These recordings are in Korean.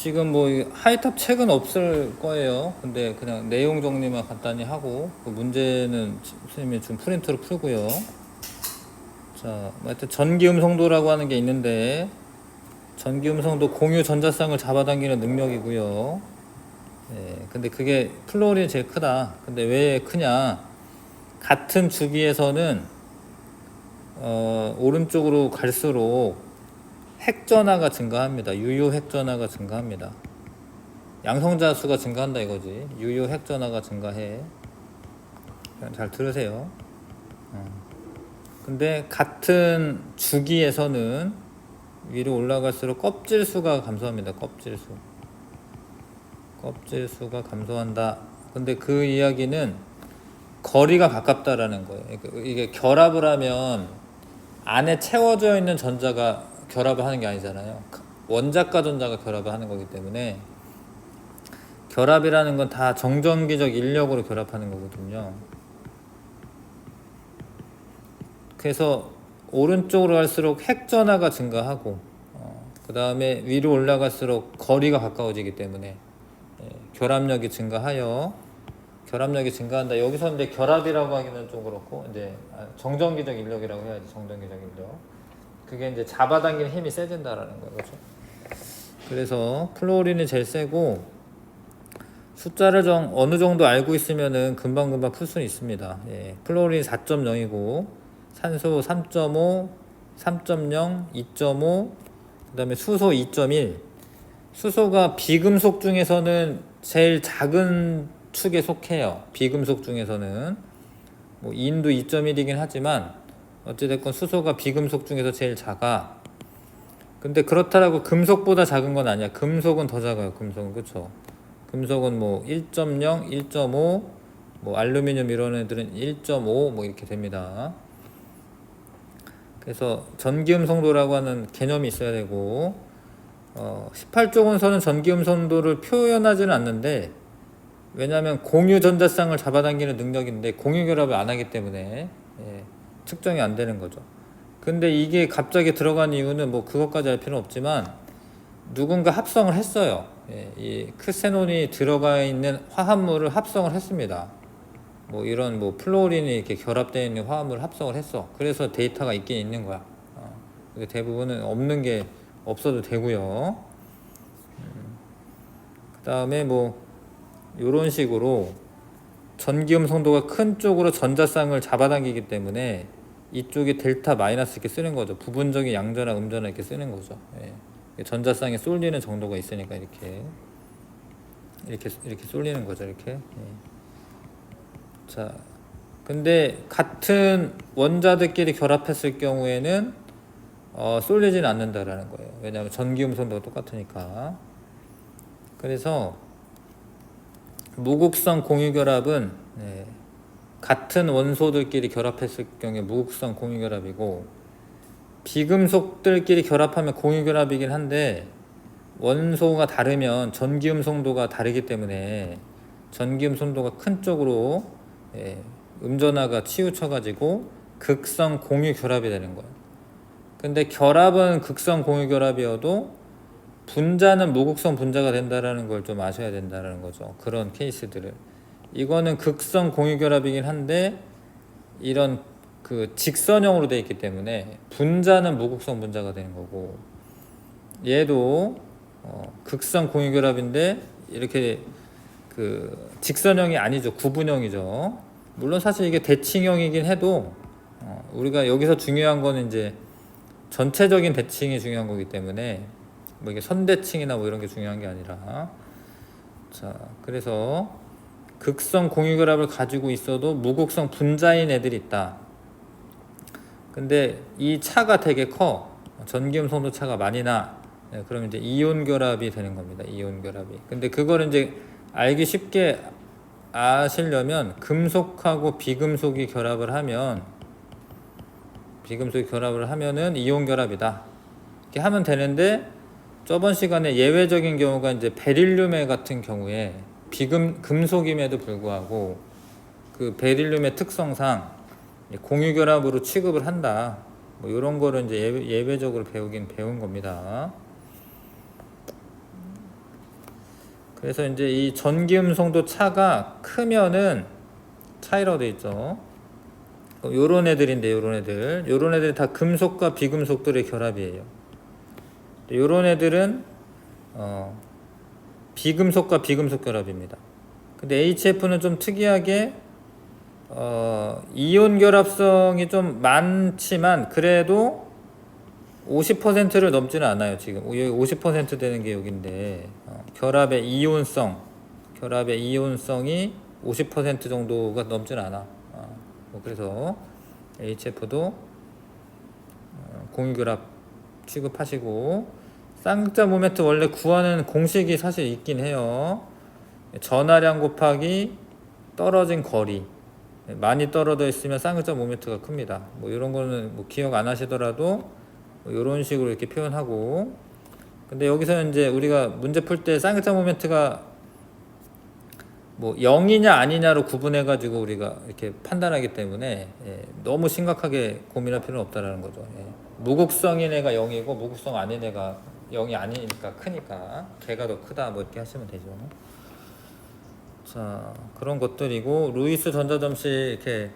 지금 뭐 하이탑 책은 없을 거예요. 근데 그냥 내용 정리만 간단히 하고 그 문제는 선생님이 좀 프린트로 풀고요. 자, 하여튼 전기음성도라고 하는 게 있는데 전기음성도 공유 전자쌍을 잡아당기는 능력이고요. 근데 그게 플로린이 제일 크다. 근데 왜 크냐? 같은 주기에서는 오른쪽으로 갈수록 핵전하가 증가합니다. 유효 핵전하가 증가합니다. 양성자 수가 증가한다 이거지. 유효 핵전하가 증가해. 잘 들으세요. 근데 같은 주기에서는 위로 올라갈수록 껍질 수가 감소합니다. 껍질 수. 껍질 수가 감소한다. 근데 그 이야기는 거리가 가깝다라는 거예요. 이게 결합을 하면 안에 채워져 있는 전자가 결합을 하는 게 아니잖아요. 원자과 전자가 결합을 하는 거기 때문에 결합이라는 건 다 정전기적 인력으로 결합하는 거거든요. 그래서 오른쪽으로 갈수록 핵전하가 증가하고 그 다음에 위로 올라갈수록 거리가 가까워지기 때문에 결합력이 증가하여 결합력이 증가한다. 여기서 이제 결합이라고 하기는 좀 그렇고 이제 정전기적 인력이라고 해야지. 정전기적 인력. 그게 이제 잡아당기는 힘이 세진다라는 거예요. 그렇죠? 그래서 플로린이 제일 세고 숫자를 어느 정도 알고 있으면은 금방금방 풀 수는 있습니다. 플로린 4.0이고 산소 3.5, 3.0, 2.5, 그 다음에 수소 2.1. 수소가 비금속 중에서는 제일 작은 축에 속해요. 비금속 중에서는 뭐 인도 2.1이긴 하지만 어찌됐건 수소가 비금속 중에서 제일 작아. 근데 그렇다라고 금속보다 작은 건 아니야. 금속은 더 작아요. 금속은. 그쵸? 금속은 뭐 1.0, 1.5, 뭐 알루미늄 이런 애들은 1.5 뭐 이렇게 됩니다. 그래서 전기음성도라고 하는 개념이 있어야 되고 18조 원소는 전기음성도를 표현하지는 않는데 왜냐하면 공유 전자쌍을 잡아당기는 능력인데 공유 결합을 안 하기 때문에 측정이 안 되는 거죠. 근데 이게 갑자기 들어간 이유는 뭐 그것까지 알 필요는 없지만 누군가 합성을 했어요. 이 크세논이 들어가 있는 화합물을 합성을 했습니다. 뭐 이런 뭐 플로린이 이렇게 결합되어 있는 화합물을 합성을 했어. 그래서 데이터가 있긴 있는 거야. 근데 대부분은 없는 게 없어도 되고요. 그 다음에 뭐 이런 식으로 전기음성도가 큰 쪽으로 전자쌍을 잡아당기기 때문에 이쪽에 델타 마이너스 이렇게 쓰는 거죠. 부분적인 양전화 음전화 이렇게 쓰는 거죠. 전자쌍이 쏠리는 정도가 있으니까 이렇게 쏠리는 거죠. 이렇게. 자, 근데 같은 원자들끼리 결합했을 경우에는 쏠리지는 않는다라는 거예요. 왜냐하면 전기음성도가 똑같으니까. 그래서 무극성 공유결합은 같은 원소들끼리 결합했을 경우에 무극성 공유결합이고 비금속들끼리 결합하면 공유결합이긴 한데 원소가 다르면 전기음성도가 다르기 때문에 전기음성도가 큰 쪽으로 음전화가 치우쳐가지고 극성 공유결합이 되는 거예요. 근데 결합은 극성 공유결합이어도 분자는 무극성 분자가 된다라는 걸 좀 아셔야 된다라는 거죠. 그런 케이스들을. 이거는 극성 공유결합이긴 한데 이런 그 직선형으로 되어 있기 때문에 분자는 무극성 분자가 되는 거고 얘도 극성 공유결합인데 이렇게 그 직선형이 아니죠. 구분형이죠. 물론 사실 이게 대칭형이긴 해도 우리가 여기서 중요한 거는 이제 전체적인 대칭이 중요한 거기 때문에 뭐 이게 선대칭이나 뭐 이런 게 중요한 게 아니라 자 그래서 극성 공유결합을 가지고 있어도 무극성 분자인 애들이 있다. 근데 이 차가 되게 커. 전기음성도 차가 많이 나. 그러면 이제 이온 결합이 되는 겁니다. 이온 결합이. 근데 그거를 이제 알기 쉽게 아시려면 금속하고 비금속이 결합을 하면은 이온 결합이다. 이렇게 하면 되는데 저번 시간에 예외적인 경우가 이제 베릴륨의 같은 경우에 금속임에도 불구하고 그 베릴륨의 특성상 공유결합으로 취급을 한다. 뭐 이런 거를 이제 예외적으로 배운 겁니다. 그래서 이제 이 전기음 송도 차가 크면은 차이라고 돼 있죠. 요런 애들인데 요런 애들 다 금속과 비금속들의 결합이에요. 요런 애들은 비금속과 비금속 결합입니다. 근데 HF는 좀 특이하게 이온 결합성이 좀 많지만 그래도 50%를 넘지는 않아요. 지금 여기 50% 되는 게 여기인데 결합의 이온성이 50% 정도가 넘지는 않아. 그래서 HF도 공유결합 취급하시고, 쌍극자 모멘트 원래 구하는 공식이 사실 있긴 해요. 전하량 곱하기 떨어진 거리. 많이 떨어져 있으면 쌍극자 모멘트가 큽니다. 뭐 이런 거는 뭐 기억 안 하시더라도 뭐 이런 식으로 이렇게 표현하고. 근데 여기서는 이제 우리가 문제 풀 때 쌍극자 모멘트가 뭐 0이냐 아니냐로 구분해 가지고 우리가 이렇게 판단하기 때문에 너무 심각하게 고민할 필요는 없다라는 거죠. 무극성인 애가 0이고 무극성 아닌 애가 0이 아니니까 크니까 걔가 더 크다 뭐 이렇게 하시면 되죠. 자, 그런 것들이고, 루이스 전자점식 이렇게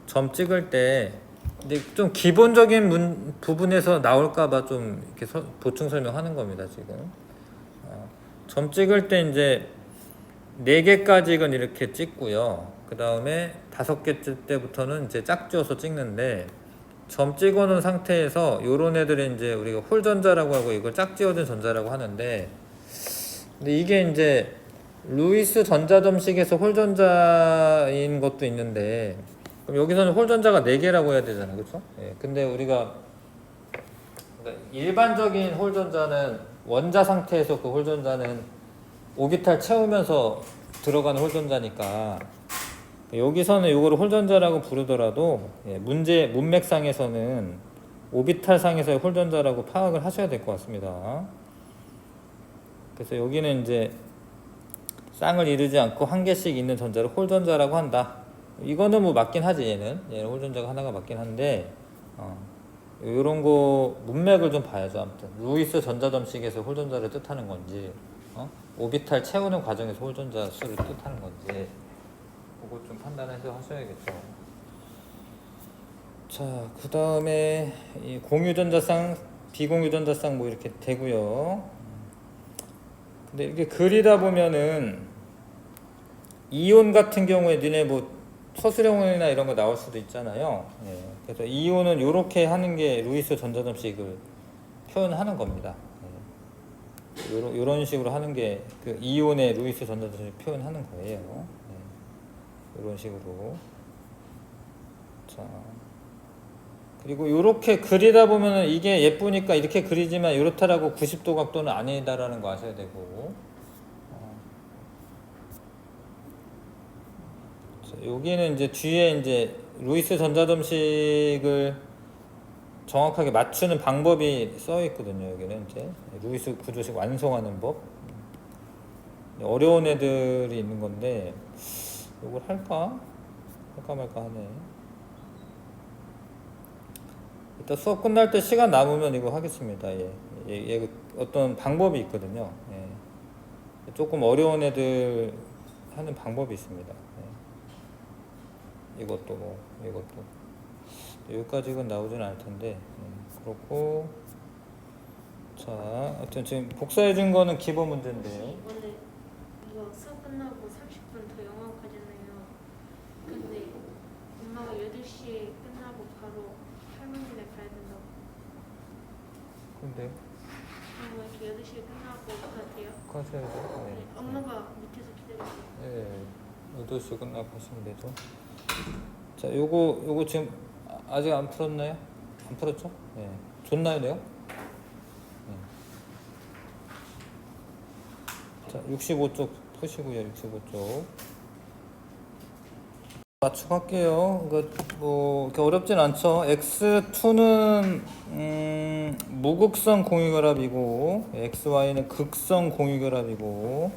점 찍을 때 근데 좀 기본적인 부분에서 나올까봐 좀 이렇게 보충 설명하는 겁니다. 지금 점 찍을 때 이제 4개까지는 이렇게 찍고요. 그 다음에 5개 때부터는 이제 짝지어서 찍는데, 점 찍어 놓은 상태에서 요런 애들은 이제 우리가 홀전자라고 하고 이걸 짝지어진 전자라고 하는데, 근데 이게 이제 루이스 전자점식에서 홀전자인 것도 있는데, 그럼 여기서는 홀전자가 4개라고 해야 되잖아요. 그렇죠? 근데 우리가 일반적인 홀전자는 원자 상태에서 그 홀전자는 오비탈 채우면서 들어가는 홀전자니까, 여기서는 이거를 홀전자라고 부르더라도 문맥상에서는 오비탈 상에서의 홀전자라고 파악을 하셔야 될 것 같습니다. 그래서 여기는 이제 쌍을 이루지 않고 한 개씩 있는 전자를 홀전자라고 한다. 이거는 뭐 맞긴 하지. 얘는 홀전자가 하나가 맞긴 한데 이런 거 문맥을 좀 봐야죠. 아무튼 루이스 전자점식에서 홀전자를 뜻하는 건지 오비탈 채우는 과정에서 홀전자 수를 뜻하는 건지 그거 좀 판단해서 하셔야겠죠. 자, 그 다음에 이 공유전자쌍, 비공유전자쌍 뭐 이렇게 되고요. 근데 이게 그리다 보면은 이온 같은 경우에 니네 뭐 서술형이나 이런 거 나올 수도 있잖아요. 그래서 이온은 이렇게 하는 게 루이스 전자점식을 표현하는 겁니다. 요런 식으로 하는 게 그 이온의 루이스 전자점식 표현하는 거예요. 이런 식으로. 자, 그리고 이렇게 그리다 보면은 이게 예쁘니까 이렇게 그리지만 이렇다라고 90도 각도는 아니다라는 거 아셔야 되고. 자, 여기는 이제 뒤에 이제 루이스 전자점식을 정확하게 맞추는 방법이 써 있거든요. 여기는 이제 루이스 구조식 완성하는 법. 어려운 애들이 있는 건데 이걸 할까 말까 하네. 일단 수업 끝날 때 시간 남으면 이거 하겠습니다. 어떤 방법이 있거든요. 조금 어려운 애들 하는 방법이 있습니다. 이것도 여기까지는 나오진 않을 텐데. 그렇고, 자, 하여튼 지금 복사해 준 거는 기본 문제인데요. 이번에 이거 수업 끝나고 30분 더 영어하잖아요. 근데 엄마가 8시에 끝나고 바로 할머니네 가야 된다고. 근데 엄마 이렇게 8시에 끝나고 가도 돼요? 가셔야죠. 네. 엄마가 밑에서 기다려요. 8시 끝나고 하시면 되죠. 자, 요거 지금 아직 안 풀었나요? 안 풀었죠? 좋나요, 내용? 자, 65쪽 푸시고요. 65쪽 맞춰갈게요. 뭐 이렇게 어렵진 않죠. X2는 무극성 공유결합이고 XY는 극성 공유결합이고,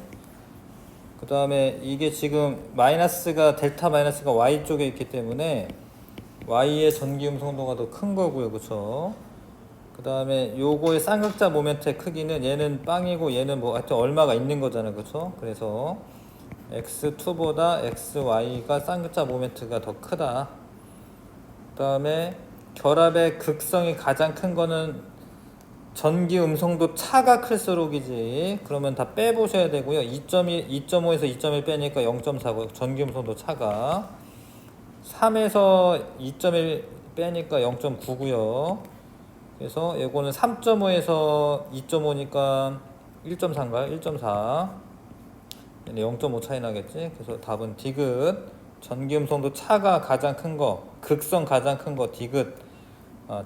그 다음에 이게 지금 델타 마이너스가 Y 쪽에 있기 때문에 Y의 전기음 성도가 더 큰 거고요. 그쵸? 그 그 다음에 요거의 쌍극자 모멘트의 크기는 얘는 빵이고 얘는 뭐 하여튼 얼마가 있는 거잖아요. 그쵸? 그래서 x2보다 xy가 쌍극자 모멘트가 더 크다. 그 다음에 결합의 극성이 가장 큰 거는 전기 음성도 차가 클수록이지. 그러면 다 빼보셔야 되고요. 2.1, 2.5에서 2.1 빼니까 0.4고 전기 음성도 차가 3에서 2.1 빼니까 0.9고요. 그래서 이거는 3.5에서 2.5니까 1.4인가요? 1.4. 0.5 차이 나겠지. 그래서 답은 디귿. 전기 음성도 차가 가장 큰 거, 극성 가장 큰 거 디귿.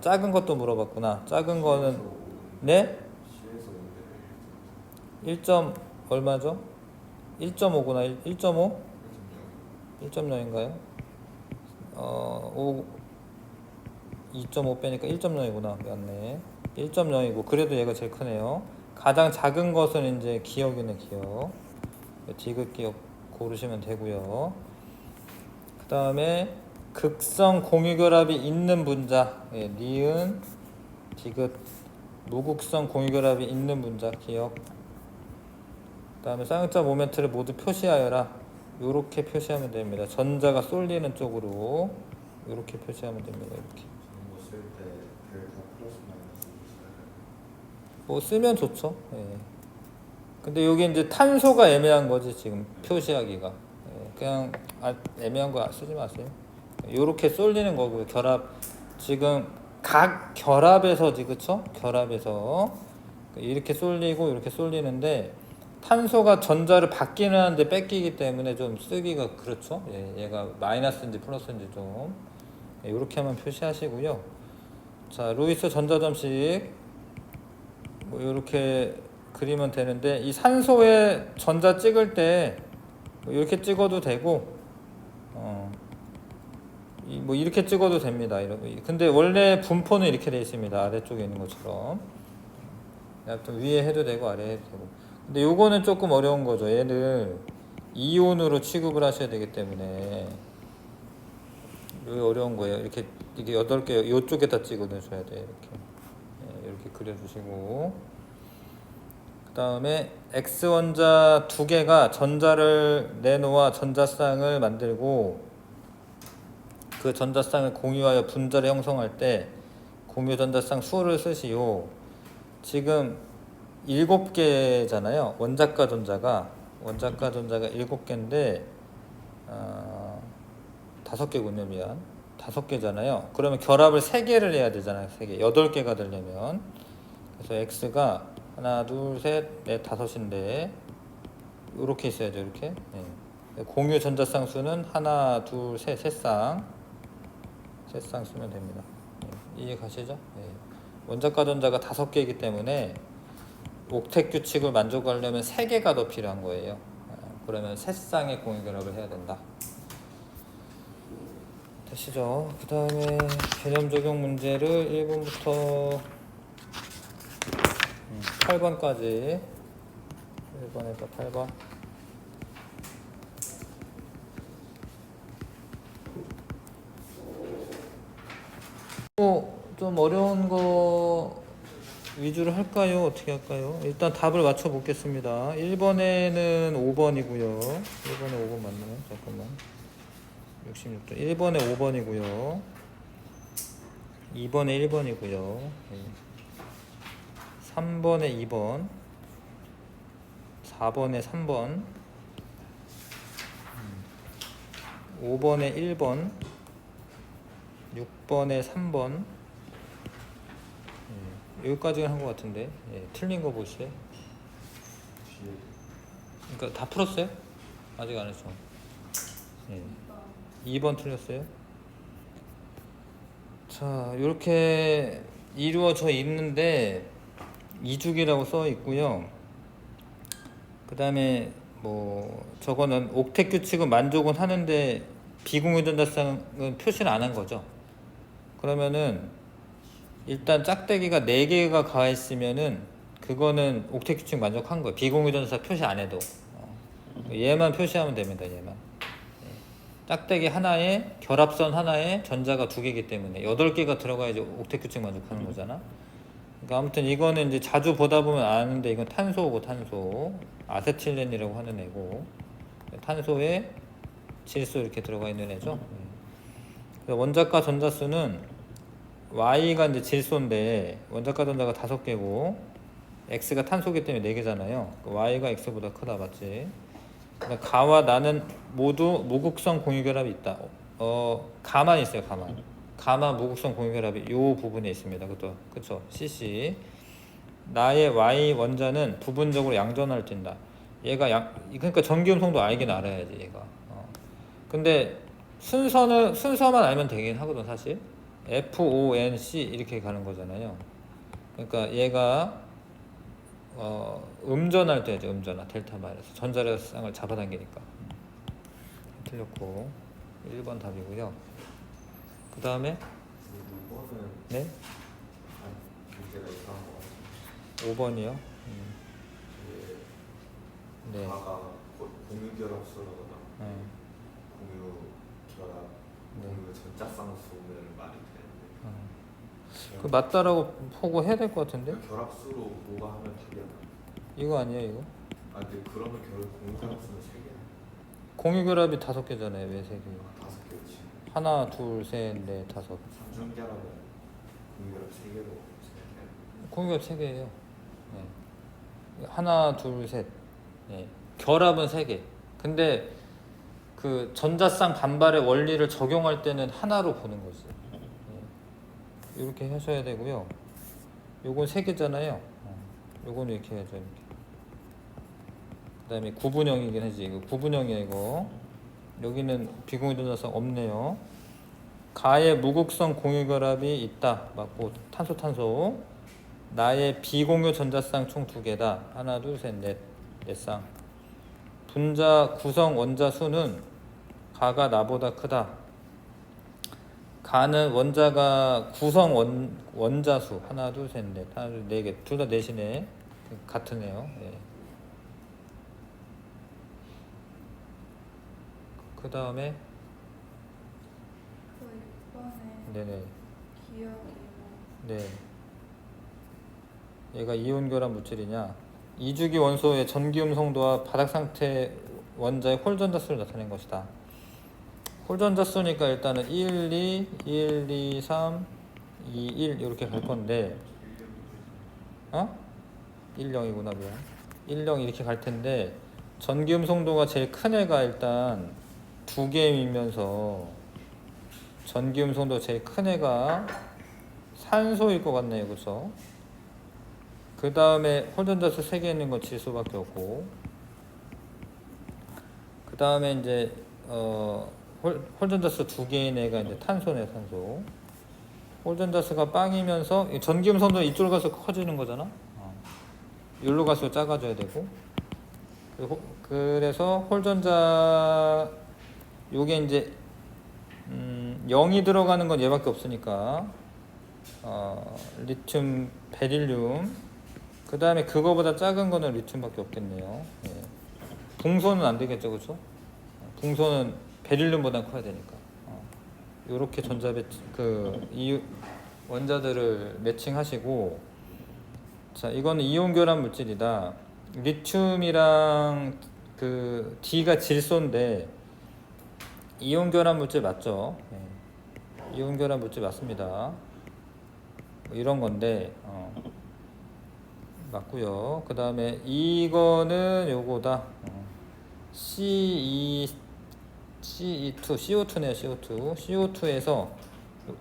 작은 것도 물어봤구나. 작은 거는 네? 1. 얼마죠? 1.5구나. 1.5? 1.0인가요? 2.5 빼니까 1.0이구나. 맞네. 1.0이고 그래도 얘가 제일 크네요. 가장 작은 것은 이제 기억이네, 기억. 디귿 기억 고르시면 되고요. 그 다음에 극성 공유결합이 있는 분자, 예, 니은, 디귿, 무극성 공유결합이 있는 분자 기억. 그 다음에 쌍극자 모멘트를 모두 표시하여라. 요렇게 표시하면 됩니다. 전자가 쏠리는 쪽으로 요렇게 표시하면 됩니다. 이렇게. 쓸때 델타 플러스 마이너스 뭐 쓰면 좋죠. 예. 근데 여기 이제 탄소가 애매한 거지 지금 표시하기가. 예. 그냥 애매한 거 쓰지 마세요. 요렇게 쏠리는 거고요. 결합 지금 각 결합에서지, 그쵸? 결합에서 이렇게 쏠리고 이렇게 쏠리는데 탄소가 전자를 받기는 하는데 뺏기기 때문에 좀 쓰기가 그렇죠. 예, 얘가 마이너스인지 플러스인지 좀 이렇게 하면 표시하시고요. 자, 루이스 전자점식 뭐 이렇게 그리면 되는데 이 산소에 전자 찍을 때 이렇게 찍어도 되고 뭐 이렇게 찍어도 됩니다. 근데 원래 분포는 이렇게 되어 있습니다. 아래쪽에 있는 것처럼. 좀 위에 해도 되고 아래에 해도 되고. 근데 요거는 조금 어려운 거죠. 얘를 이온으로 취급을 하셔야 되기 때문에 여기 어려운 거예요. 이게 8개 요쪽에다 찍어 넣으셔야 돼요. 이렇게. 네, 이렇게 그려주시고 그 다음에 X원자 2개가 전자를 내놓아 전자쌍을 만들고 그 전자쌍을 공유하여 분자를 형성할 때 공유 전자쌍 수를 쓰시오. 지금 7개잖아요. 원자과 전자가 7개인데 5개군요. 미안. 5개잖아요. 그러면 결합을 3개를 해야 되잖아요. 3개. 8개가 되려면. 그래서 X가 하나, 둘, 셋, 넷, 5인데 이렇게 있어야죠. 이렇게. 네. 공유 전자쌍 수는 하나, 둘, 셋, 셋쌍 쓰면 됩니다. 네. 이해 가시죠? 네. 원자과 전자가 5개이기 때문에 옥텟 규칙을 만족하려면 3개가 더 필요한 거예요. 그러면 셋쌍의 공유 결합을 해야 된다. 되시죠? 그 다음에 개념 적용 문제를 1번부터 8번까지 1번에서 8번 좀 어려운 거 위주로 할까요? 어떻게 할까요? 일단 답을 맞춰 보겠습니다. 1번에는 5번이고요. 1번에 5번 맞나요? 잠깐만. 66도. 1번에 5번이고요. 2번에 1번이고요. 3번에 2번. 4번에 3번. 5번에 1번. 6번에 3번. 여기까지는 한 것 같은데. 틀린 거 보시죠. 그러니까 다 풀었어요? 아직 안 했죠. 2번 틀렸어요. 자, 이렇게 이루어져 있는데 이주기라고 써 있고요. 그 다음에 뭐 저거는 옥텟 규칙은 만족은 하는데 비공유 전자쌍은 표시를 안 한 거죠. 그러면은 일단 짝대기가 4개가 가해 있으면은 그거는 옥텟 규칙 만족한 거예요. 비공유 전자 표시 안 해도. 얘만 표시하면 됩니다. 얘만. 짝대기 하나에 결합선 하나에 전자가 2개이기 때문에 8개가 들어가야지 옥텟 규칙 만족하는 거잖아. 그러니까 아무튼 이거는 이제 자주 보다 보면 아는데 이건 탄소고 탄소. 아세틸렌이라고 하는 애고. 탄소에 질소 이렇게 들어가 있는 애죠. 그래서 원자과 전자수는 Y가 이제 질소인데 원자과 전자가 5개고 X가 탄소기 때문에 4개잖아요. Y가 X보다 크다 맞지? 그러니까 가와 나는 모두 무극성 공유결합이 있다. 가만 있어요. 가만 무극성 공유결합이 요 부분에 있습니다. 그쵸? CC. 나의 Y 원자는 부분적으로 양전하를 띈다. 그러니까 전기음성도 알긴 알아야지 얘가. 근데 순서만 알면 되긴 하거든 사실. FONC 이렇게 가는 거잖아요. 그러니까 얘가 음전할 때죠. 음전화 델타 마이너스 전자력상을 잡아당기니까. 틀렸고 1번 답이고요. 그 다음에 6번은 네? 문제가 이상한 거 같아요. 5번이요. 이게 네. 가가 공유결합수로다. 공유결합, 네. 공유 전자쌍수는 말이 되는데 그 맞다라고 보고 해야 될 것 같은데? 그 결합수로 뭐가 하면 답이 안 나요. 이거 아니에요 이거? 아 근데 그러면 결국 공유결합수는 3개야. 공유결합이 5개잖아요. 왜 3개? 5개였지. 하나, 둘, 셋, 넷, 5. 삼중결합은 공유결합 3개로 생각해요. 공유결합 3개예요. 네. 하나, 둘, 셋. 네. 결합은 3개. 근데 그 전자쌍 반발의 원리를 적용할 때는 하나로 보는 거지. 네. 이렇게 하셔야 되고요. 요건 3개잖아요. 요거는 이렇게 해야죠. 이렇게. 그 다음에 구분형이긴 하지. 이거 구분형이야 이거. 여기는 비공유 전자쌍 없네요. 가의 무극성 공유결합이 있다. 맞고 탄소. 나의 비공유 전자쌍 총 2개다. 하나, 둘, 셋, 넷. 쌍. 분자 구성 원자 수는 가가 나보다 크다. 가는 원자가 구성 원자 수 하나, 둘, 셋, 넷. 하나, 둘, 4개. 둘 다 넷이네. 같으네요. 예. 그 다음에 그 6번에 네네. 기억이요. 네. 얘가 이온 결합 물질이냐? 이주기 원소의 전기음 성도와 바닥 상태 원자의 홀 전자수를 나타낸 것이다. 홀 전자수니까 일단은 1, 2, 3, 2, 1 이렇게 갈 건데, 1, 0이구나 미안. 1, 0 이렇게 갈 텐데 전기음 성도가 제일 큰 애가 일단 2개이면서 전기음 성도 제일 큰 애가 산소일 것 같네요, 그렇죠? 그 다음에 홀전자수 3개 있는 건 질소밖에 없고, 그 다음에 이제 홀전자수 2개인 애가 이제 탄소네, 탄소. 홀전자수가 빵이면서 전기음 성도 이쪽으로 가서 커지는 거잖아. 여기로 갈수록 작아져야 되고. 그래서 홀전자 요게 이제 0이 들어가는 건 얘밖에 없으니까 리튬, 베릴륨. 그 다음에 그거보다 작은 거는 리튬밖에 없겠네요. 예. 붕소는 안 되겠죠, 그렇죠? 붕소는 베릴륨보다 커야 되니까. 요렇게 이 원자들을 매칭하시고, 자, 이거는 이온 결합 물질이다. 리튬이랑 그 D가 질소인데 이온 결합 물질 맞죠? 예. 이온 결합 물질 맞습니다. 뭐 이런 건데 맞고요. 그 다음에 이거는 요거다. CO2네요. CO2에서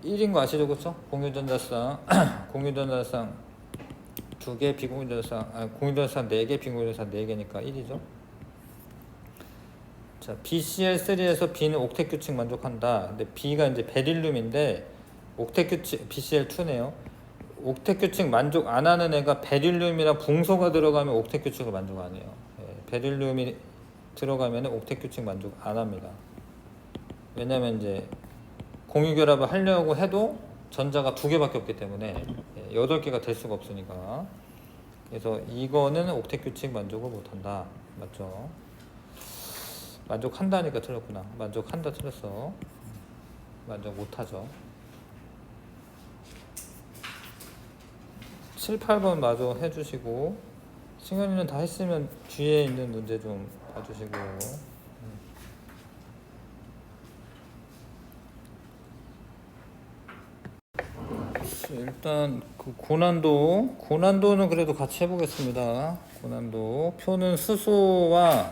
1인 거 아시죠? 그쵸? 공유전자쌍 2개, 비공유전자쌍 공유전자쌍 4개, 비공유전자쌍 4개니까 1이죠. 자, BCl3에서 B는 옥텟 규칙 만족한다. 근데 B가 이제 베릴륨인데 옥텟 규칙 BCl2네요. 옥텟 규칙 만족 안 하는 애가 베릴륨이랑 붕소가 들어가면 옥텟 규칙을 만족 안 해요. 예, 베릴륨이 들어가면 옥텟 규칙 만족 안 합니다. 왜냐면 이제 공유결합을 하려고 해도 전자가 2개밖에 없기 때문에 8개가 될 수가 없으니까. 그래서 이거는 옥텟 규칙 만족을 못한다. 맞죠? 만족한다니까 틀렸구나. 만족한다 틀렸어. 만족 못하죠. 7, 8번 마저 해주시고 승현이는 다 했으면 뒤에 있는 문제 좀 봐주시고. 일단 그 고난도는 그래도 같이 해보겠습니다. 고난도 표는 수소와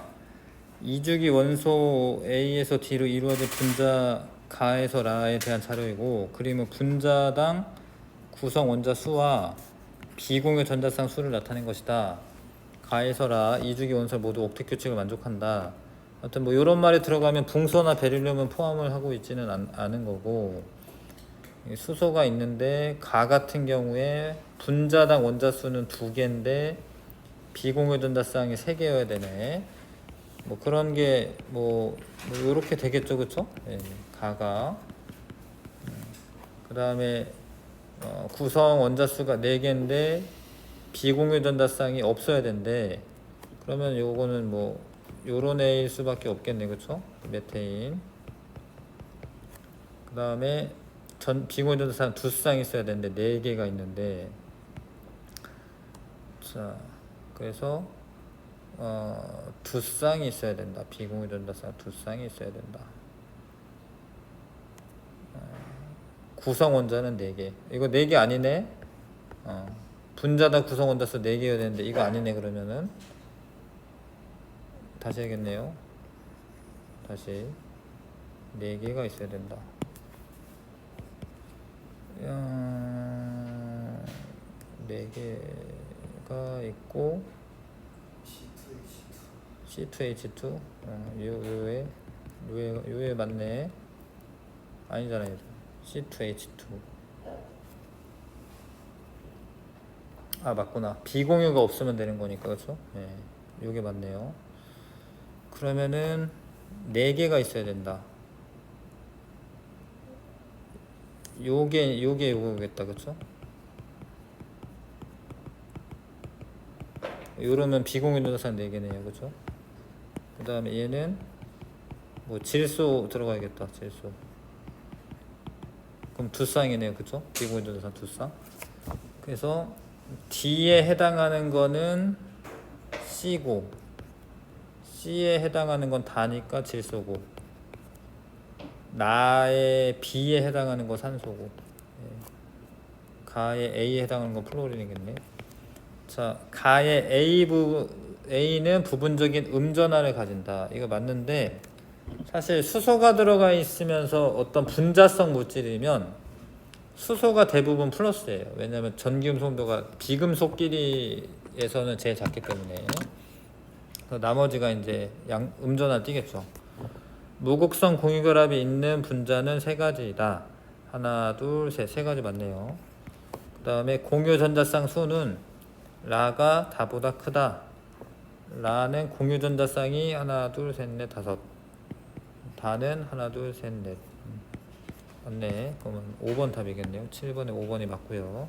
이주기 원소 A에서 D로 이루어진 분자 가에서 라에 대한 자료이고, 그림은 분자당 구성 원자 수와 비공유 전자쌍 수를 나타낸 것이다. 가에서 라 이주기 원소 모두 옥텟 규칙을 만족한다. 하여튼 뭐 이런 말이 들어가면 붕소나 베릴륨은 포함을 하고 있지는 않은 거고, 수소가 있는데 가 같은 경우에 분자당 원자 수는 2개인데 비공유 전자쌍이 3개여야 되네. 뭐 그런 게 뭐 요렇게 되겠죠, 그쵸? 예, 가가. 그 다음에 구성 원자 수가 4개인데 비공유 전자쌍이 없어야 된대. 그러면 요거는 뭐 요런 애일 수밖에 없겠네, 그쵸? 메테인. 그 다음에 비공유 전자쌍 2쌍 있어야 되는데 4개가 있는데, 자 그래서 2쌍이 있어야 된다. 비공유 전자쌍 2쌍이 있어야 된다. 구성 원자는 4개. 이거 4개 아니네. 분자당 구성 원자 수 4개여야 되는데 이거 아니네. 그러면은 다시 해야겠네요. 다시 4개가 있어야 된다. 4개가 있고 C2H2 요에 맞네. 아니잖아요. C2H2 맞구나. 비공유가 없으면 되는 거니까, 그렇죠? 네, 요게 맞네요. 그러면은 4개가 있어야 된다. 요게 요거겠다, 그렇죠? 요러면 비공유 전자쌍 4개네요, 그렇죠? 그 다음에 얘는 뭐 질소 들어가야겠다. 질소. 그럼 2쌍이네요, 그쵸? 비공유 전자쌍 2쌍. 그래서 D에 해당하는 거는 C고, C에 해당하는 건 다니까 질소고, 나의 B에 해당하는 거 산소고, 가의 A에 해당하는 건 플로린이겠네. 자, 가의 A는 부분적인 음전하를 가진다. 이거 맞는데, 사실 수소가 들어가 있으면서 어떤 분자성 물질이면 수소가 대부분 플러스예요. 왜냐하면 전기음 송도가 비금속끼리에서는 제일 작기 때문에. 나머지가 이제 음전하 띄겠죠. 무극성 공유결합이 있는 분자는 3가지이다. 하나, 둘, 셋. 3가지 맞네요. 그 다음에 공유 전자쌍 수는 라가 다보다 크다. 라는 공유 전자쌍이 하나, 둘, 셋, 넷, 다섯. 다는 하나, 둘, 셋, 넷. 맞네. 그러면 5번 답이겠네요. 7번에 5번이 맞고요.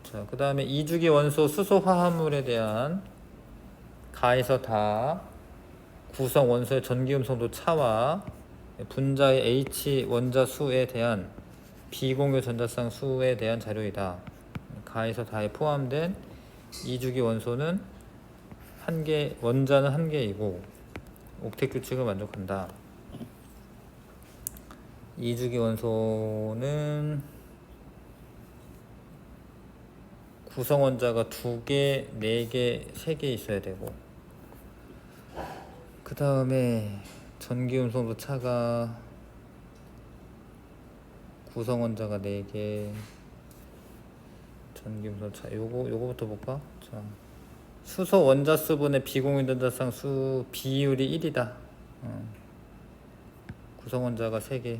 자, 그 다음에 이주기 원소 수소 화합물에 대한 가에서 다 구성 원소의 전기음 송도 차와 분자의 H 원자 수에 대한 비공유 전자쌍 수에 대한 자료이다. 가에서 다에 포함된 이주기 원소는 원자는 1개이고 옥텟 규칙을 만족한다. 이주기 원소는 구성 원자가 2개, 4개, 3개 있어야 되고, 그 다음에 전기음 송도 차가 구성 원자가 4개, 전기음 송도 차. 요거부터 볼까? 자, 수소 원자 수분의 비공유 전자쌍 수 비율이 1이다. 구성 원자가 3개.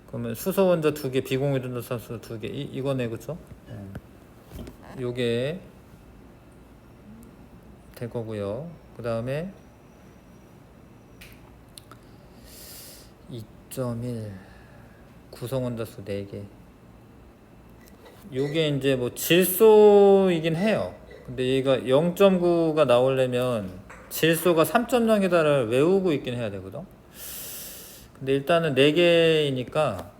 그러면 수소 원자 2개, 비공유 전자쌍 수 2개. 이거네, 그쵸? 요게 될 거고요. 그 다음에 2.1 구성 원자 수 4개. 요게 이제 뭐 질소이긴 해요. 근데 얘가 0.9가 나오려면 질소가 3.0이다를 외우고 있긴 해야 되거든. 근데 일단은 4개이니까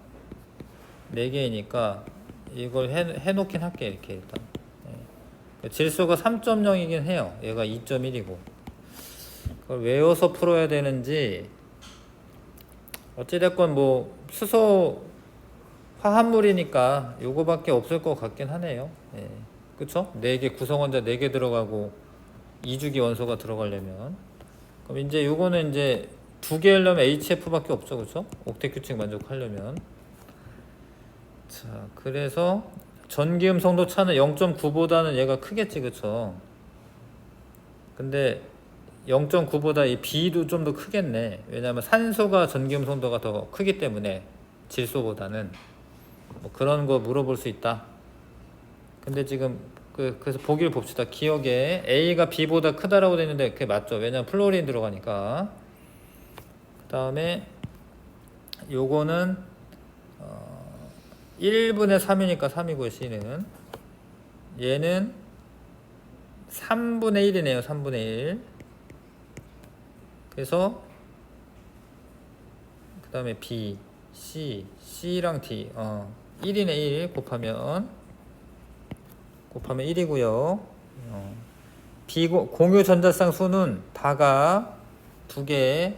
이걸 해놓긴 할게. 이렇게 일단 질소가 3.0이긴 해요. 얘가 2.1이고 그걸 외워서 풀어야 되는지, 어찌됐건 뭐 수소 화합물이니까 요거밖에 없을 것 같긴 하네요. 그쵸? 4개 구성원자 4개 들어가고 2주기 원소가 들어가려면, 그럼 이제 요거는 이제 2개 하려면 HF밖에 없죠. 그쵸? 옥텟 규칙 만족하려면. 자, 그래서 전기음 성도 차는 0.9보다는 얘가 크겠지. 그쵸? 근데 0.9보다 이 B도 좀 더 크겠네. 왜냐면 산소가 전기음 성도가 더 크기 때문에 질소보다는. 뭐 그런 거 물어볼 수 있다. 근데 지금 그래서 보기를 봅시다. 기억에 A가 B보다 크다라고 되어 있는데 그게 맞죠. 왜냐면 플로린 들어가니까. 그 다음에 요거는 1분의 3이니까 3이고요. C는 얘는 3분의 1이네요. 3분의 1. 그래서 그 다음에 B, C랑 D 1이네 1 곱하면 1이고요. 공유 전자쌍 수는 다가 2개,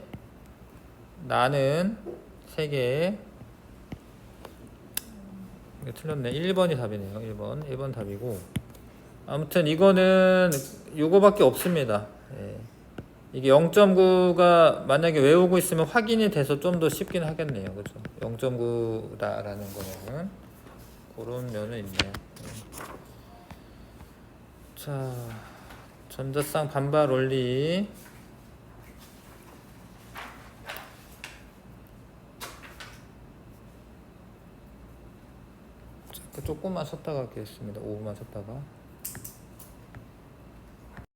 나는 3개. 이거 틀렸네. 1번이 답이네요. 1번 답이고, 아무튼 이거는 요거밖에 없습니다. 이게 0.9가 만약에 외우고 있으면 확인이 돼서 좀 더 쉽긴 하겠네요. 그죠? 0.9다라는 거는 그런 면은 있네요. 자, 전자쌍 반발 원리. 조금만 쉬었다가 하겠습니다. 5분만 쉬었다가.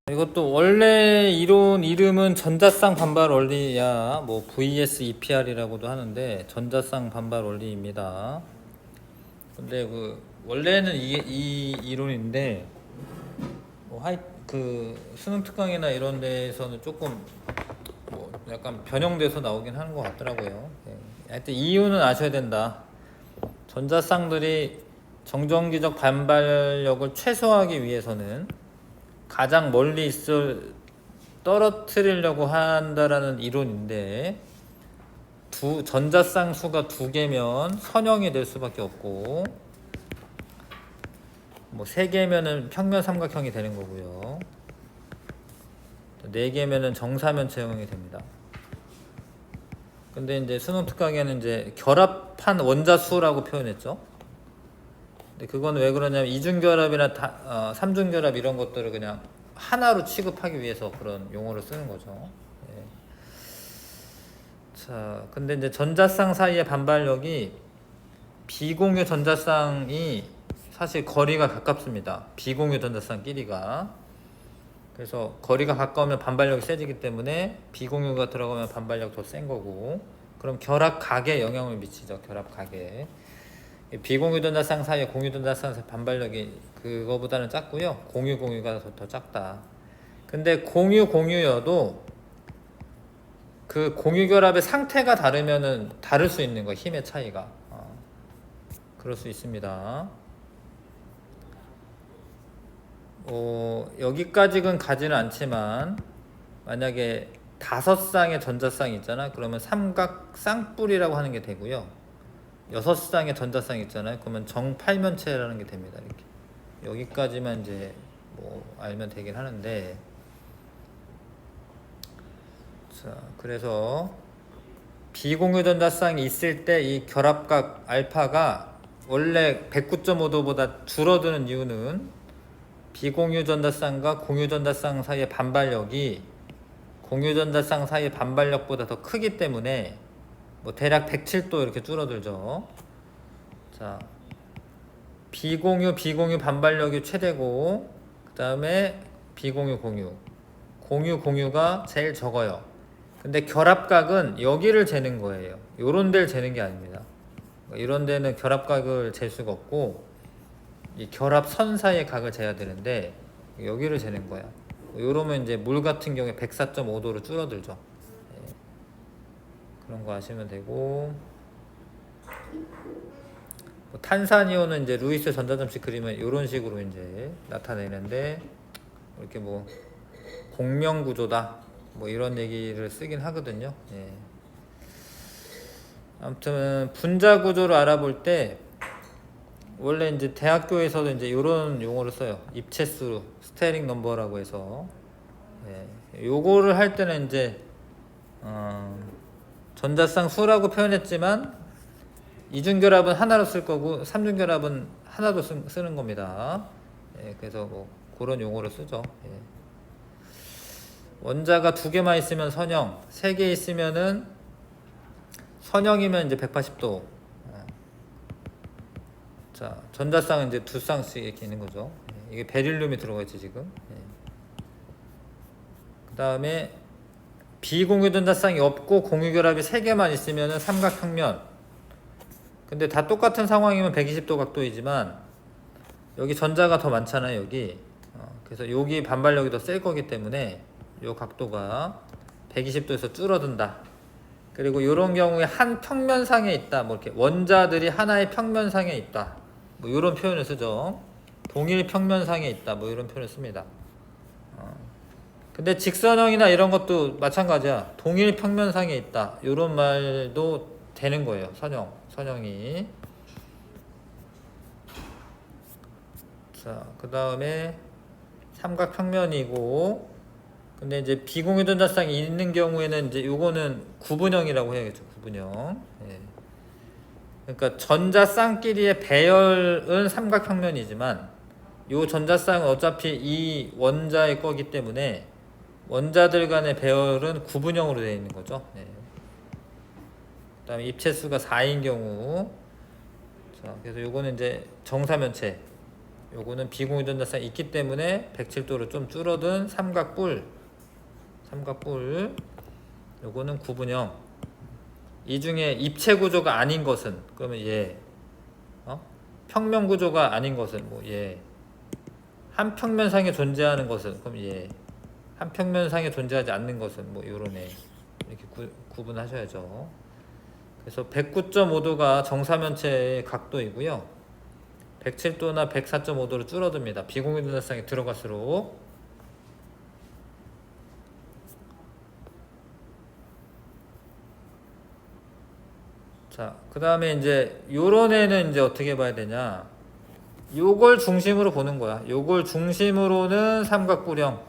이것도 원래 이론 이름은 전자쌍 반발 원리야. 뭐 VS EPR이라고도 하는데 전자쌍 반발 원리입니다. 근데 원래는 이 이론인데 그 수능 특강이나 이런 데에서는 조금 뭐 약간 변형돼서 나오긴 하는 것 같더라고요. 하여튼 이 이유는 아셔야 된다. 전자쌍들이 정전기적 반발력을 최소화하기 위해서는 가장 멀리 떨어뜨리려고 한다라는 이론인데, 전자쌍 수가 2개면 선형이 될 수밖에 없고, 뭐 3개면은 평면 삼각형이 되는 거고요. 4개면은 정사면체형이 됩니다. 근데 이제 수능 특강에는 이제 결합한 원자수라고 표현했죠. 근데 그건 왜 그러냐면 이중결합이나 삼중결합 이런 것들을 그냥 하나로 취급하기 위해서 그런 용어를 쓰는 거죠. 자, 근데 이제 전자쌍 사이의 반발력이 비공유 전자쌍이 사실 거리가 가깝습니다. 비공유 전자쌍끼리가. 그래서 거리가 가까우면 반발력이 세지기 때문에 비공유가 들어가면 반발력 더 센 거고, 그럼 결합각에 영향을 미치죠. 결합각에. 비공유 전자쌍 사이에 공유 전자쌍 사이 반발력이 그거보다는 작고요. 공유가 더 작다. 근데 공유여도 그 공유 결합의 상태가 다르면은 다를 수 있는 거, 힘의 차이가. 그럴 수 있습니다. 여기까지는 가지는 않지만 만약에 5쌍의 전자쌍이 있잖아. 그러면 삼각 쌍뿔이라고 하는 게 되고요. 6쌍의 전자쌍이 있잖아요. 그러면 정팔면체라는 게 됩니다. 이렇게 여기까지만 이제 뭐 알면 되긴 하는데, 자, 그래서 비공유 전자쌍이 있을 때 이 결합각 알파가 원래 109.5도보다 줄어드는 이유는 비공유 전자쌍과 공유 전자쌍 사이의 반발력이 공유 전자쌍 사이의 반발력보다 더 크기 때문에 뭐 대략 107도 이렇게 줄어들죠. 자, 비공유 반발력이 최대고, 그 다음에 공유가 제일 적어요. 근데 결합각은 여기를 재는 거예요. 요런 데를 재는 게 아닙니다. 이런 데는 결합각을 잴 수가 없고 이 결합선 사이의 각을 재야 되는데 여기를 재는 거야. 요러면 이제 물 같은 경우에 104.5도로 줄어들죠. 예. 그런 거 아시면 되고, 뭐 탄산이온은 이제 루이스 전자점식 그리면 이런 식으로 이제 나타내는데, 이렇게 뭐 공명 구조다 뭐 이런 얘기를 쓰긴 하거든요. 예. 아무튼 분자 구조를 알아볼 때 원래 이제 대학교에서도 이제 이런 용어를 써요. 입체수 스테링 넘버라고 해서, 예. 요거를 할 때는 이제 전자쌍 수라고 표현했지만 이중결합은 하나로 쓸 거고 삼중결합은 하나도 쓰는 겁니다. 예. 그래서 뭐 그런 용어를 쓰죠. 예. 원자가 2개만 있으면 선형, 3개 있으면은 선형이면 이제 180도. 자, 전자쌍은 이제 2쌍씩 이렇게 있는 거죠. 예. 이게 베릴륨이 들어가 있지 지금. 예. 그 다음에 비공유 전자쌍이 없고 공유결합이 3개만 있으면은 삼각형면. 근데 다 똑같은 상황이면 120도 각도이지만 여기 전자가 더 많잖아요. 여기. 그래서 여기 반발력이 더 셀 거기 때문에 요 각도가 120도에서 줄어든다. 그리고 이런 경우에 한 평면상에 있다. 뭐 이렇게 원자들이 하나의 평면상에 있다. 뭐 이런 표현을 쓰죠. 동일 평면상에 있다. 뭐 이런 표현을 씁니다. 근데 직선형이나 이런 것도 마찬가지야. 동일 평면상에 있다. 이런 말도 되는 거예요. 선형이. 자, 그 다음에 삼각평면이고, 근데 이제 비공유 전자쌍이 있는 경우에는 이제 요거는 구분형이라고 해야겠죠. 구분형. 예. 그러니까 전자쌍끼리의 배열은 삼각평면이지만 요 전자쌍은 어차피 이 원자의 거기 때문에 원자들 간의 배열은 구분형으로 되어 있는 거죠. 예. 그 다음에 입체수가 4인 경우, 자, 그래서 요거는 이제 정사면체, 요거는 비공유 전자쌍이 있기 때문에 107도로 좀 줄어든 삼각뿔, 요거는 구분형. 이 중에 입체 구조가 아닌 것은, 그러면 얘, 평면 구조가 아닌 것은, 뭐 얘, 한 평면상에 존재하는 것은, 그럼 얘, 한 평면상에 존재하지 않는 것은, 뭐 요런 애, 이렇게 구분하셔야죠. 그래서 109.5도가 정사면체의 각도이고요. 107도나 104.5도로 줄어듭니다. 비공유 전자쌍이 들어갈수록. 자, 그 다음에 이제 요런 애는 이제 어떻게 봐야 되냐. 요걸 중심으로 보는 거야. 요걸 중심으로는 삼각뿔형,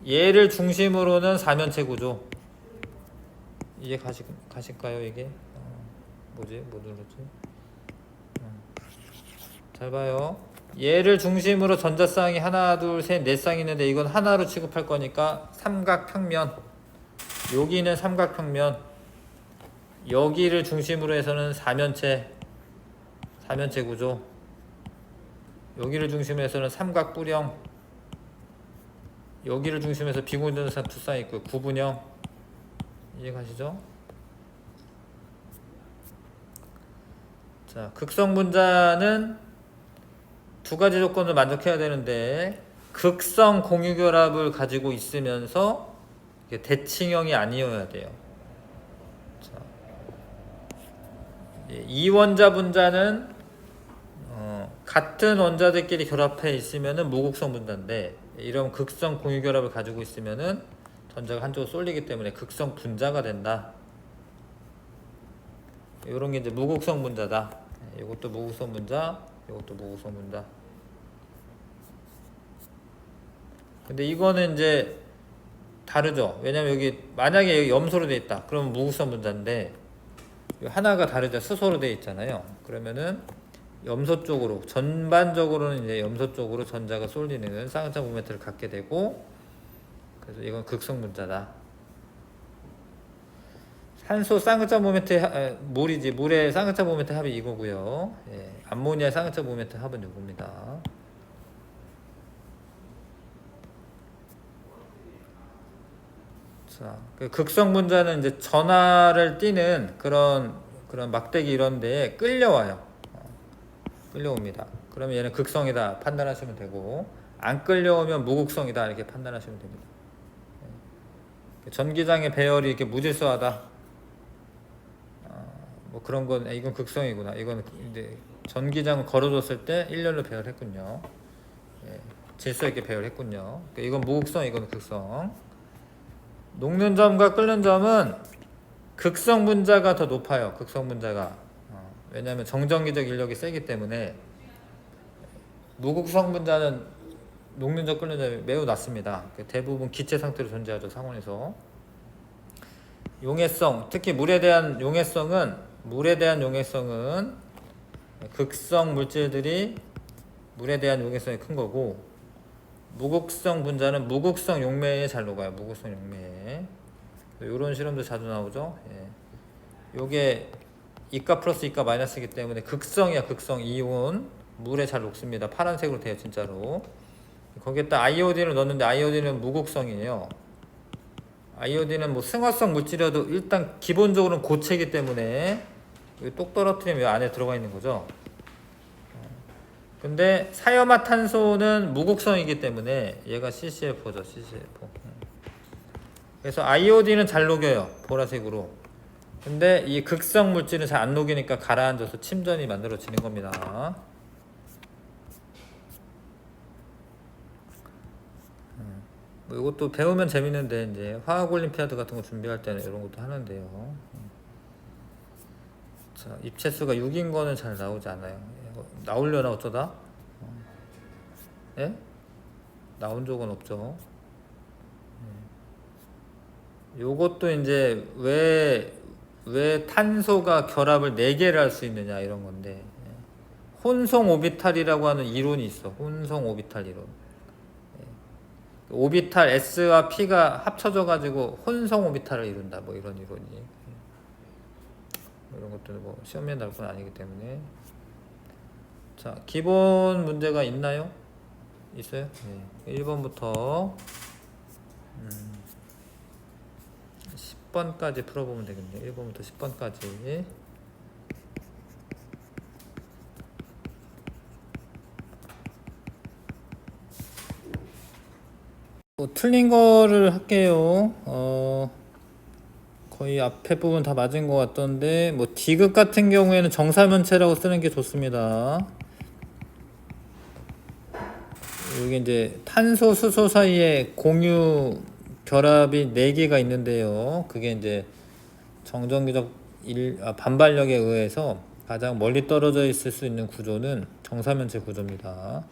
얘를 중심으로는 사면체 구조. 이해 가실까요 이게? 뭐지? 뭐 눌렀지? 잘 봐요. 얘를 중심으로 전자쌍이 하나, 둘, 셋, 네 쌍 있는데 이건 하나로 취급할 거니까 삼각평면. 여기는 삼각평면. 여기를 중심으로 해서는 사면체 구조. 여기를 중심으로 해서는 삼각뿔형. 여기를 중심으로 해서 비공유 전자쌍 2쌍 있고 구분형. 이해 가시죠? 자, 극성 분자는 2가지 조건을 만족해야 되는데 극성 공유결합을 가지고 있으면서 대칭형이 아니어야 돼요. 자, 이원자 분자는 같은 원자들끼리 결합해 있으면은 무극성 분자인데, 이런 극성 공유결합을 가지고 있으면은 전자가 한쪽으로 쏠리기 때문에 극성 분자가 된다. 이런 게 이제 무극성 분자다. 이것도 무극성 분자, 이것도 무극성 분자. 근데 이거는 이제 다르죠. 왜냐면 여기 만약에 여기 염소로 돼 있다. 그러면 무극성 분자인데 하나가 다르죠. 수소로 돼 있잖아요. 그러면은 염소 쪽으로, 전반적으로는 이제 염소 쪽으로 전자가 쏠리는 쌍쌍 모멘트를 갖게 되고, 그래서 이건 극성 분자다. 산소 쌍극자 모멘트, 물의 쌍극자 모멘트 합이 이거고요. 예, 암모니아 쌍극자 모멘트 합은 이겁니다. 자, 그 극성 분자는 이제 전하를 띠는 그런 막대기 이런 데에 끌려와요. 끌려옵니다. 그러면 얘는 극성이다 판단하시면 되고, 안 끌려오면 무극성이다 이렇게 판단하시면 됩니다. 전기장의 배열이 이렇게 무질서하다. 뭐 그런 건 이건 극성이구나. 이건 이제 전기장을 걸어줬을 때 일렬로 배열했군요. 질서 있게 배열했군요. 그러니까 이건 무극성, 이건 극성. 녹는 점과 끓는 점은 극성 분자가 더 높아요. 극성 분자가. 왜냐하면 정전기적 인력이 세기 때문에 무극성 분자는 녹는 점, 끓는 점이 매우 낮습니다. 대부분 기체 상태로 존재하죠. 상온에서. 용해성, 특히 물에 대한 용해성은 극성 물질들이 물에 대한 용해성이 큰 거고, 무극성 분자는 무극성 용매에 잘 녹아요. 무극성 용매에. 이런 실험도 자주 나오죠. 요게 이가 플러스 이가 마이너스이기 때문에 극성이야. 극성 이온 물에 잘 녹습니다. 파란색으로 돼요. 진짜로. 거기에다 아이오딘을 넣었는데 아이오딘은 무극성이에요. 아이오딘은 뭐 승화성 물질이라도 일단 기본적으로는 고체이기 때문에 똑 떨어뜨리면 안에 들어가 있는 거죠. 근데 사염화탄소는 무극성이기 때문에 얘가 CCl4죠. CCl4. 그래서 아이오딘은 잘 녹여요. 보라색으로. 근데 이 극성 물질은 잘 안 녹이니까 가라앉아서 침전이 만들어지는 겁니다. 뭐 이것도 배우면 재밌는데 이제 화학 올림피아드 같은 거 준비할 때는 이런 것도 하는데요. 자, 입체수가 6인 거는 잘 나오지 않아요. 나오려나 어쩌다? 예? 나온 적은 없죠. 요것도 이제 왜 탄소가 결합을 4개를 할 수 있느냐 이런 건데, 혼성 오비탈이라고 하는 이론이 있어. 혼성 오비탈 이론. 오비탈 S와 P가 합쳐져 가지고 혼성 오비탈을 이룬다. 뭐 이런 이론이. 이런 것들 뭐 시험에 나올 건 아니기 때문에. 자, 기본 문제가 있나요? 있어요? 네. 1번부터 10번까지 풀어보면 되겠네요. 1번부터 10번까지. 틀린 거를 할게요. 거의 앞에 부분 다 맞은 것 같던데, 뭐 디귿 같은 경우에는 정사면체라고 쓰는 게 좋습니다. 여기 이제 탄소, 수소 사이에 공유 결합이 4개가 있는데요. 그게 이제 정전기적 반발력에 의해서 가장 멀리 떨어져 있을 수 있는 구조는 정사면체 구조입니다.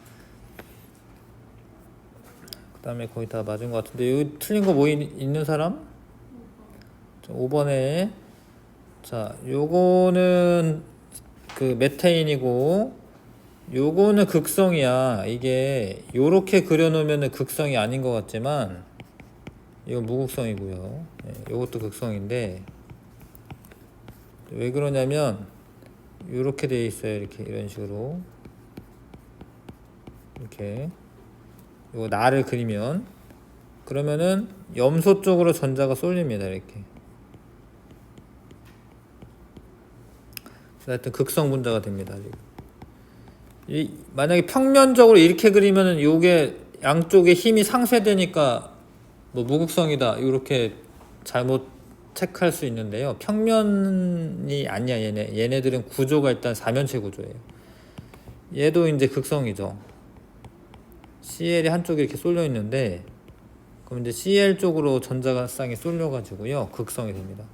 그 다음에 거의 다 맞은 것 같은데, 여기 틀린 거 뭐 있는 사람? 5번에 자, 요거는 그 메테인이고 요거는 극성이야. 이게 요렇게 그려놓으면 극성이 아닌 것 같지만 이건 무극성이고요. 요것도 극성인데 왜 그러냐면 요렇게 돼 있어요. 이렇게 이런 식으로 이렇게 요거 나를 그리면, 그러면은 염소 쪽으로 전자가 쏠립니다. 이렇게. 하여튼 극성 분자가 됩니다. 만약에 평면적으로 이렇게 그리면은 요게 양쪽에 힘이 상쇄되니까 뭐 무극성이다 이렇게 잘못 체크할 수 있는데요. 평면이 아니야. 얘네들은 구조가 일단 사면체 구조예요. 얘도 이제 극성이죠. CL이 한쪽에 이렇게 쏠려 있는데, 그럼 이제 CL 쪽으로 전자가 쌍이 쏠려 가지고요 극성이 됩니다.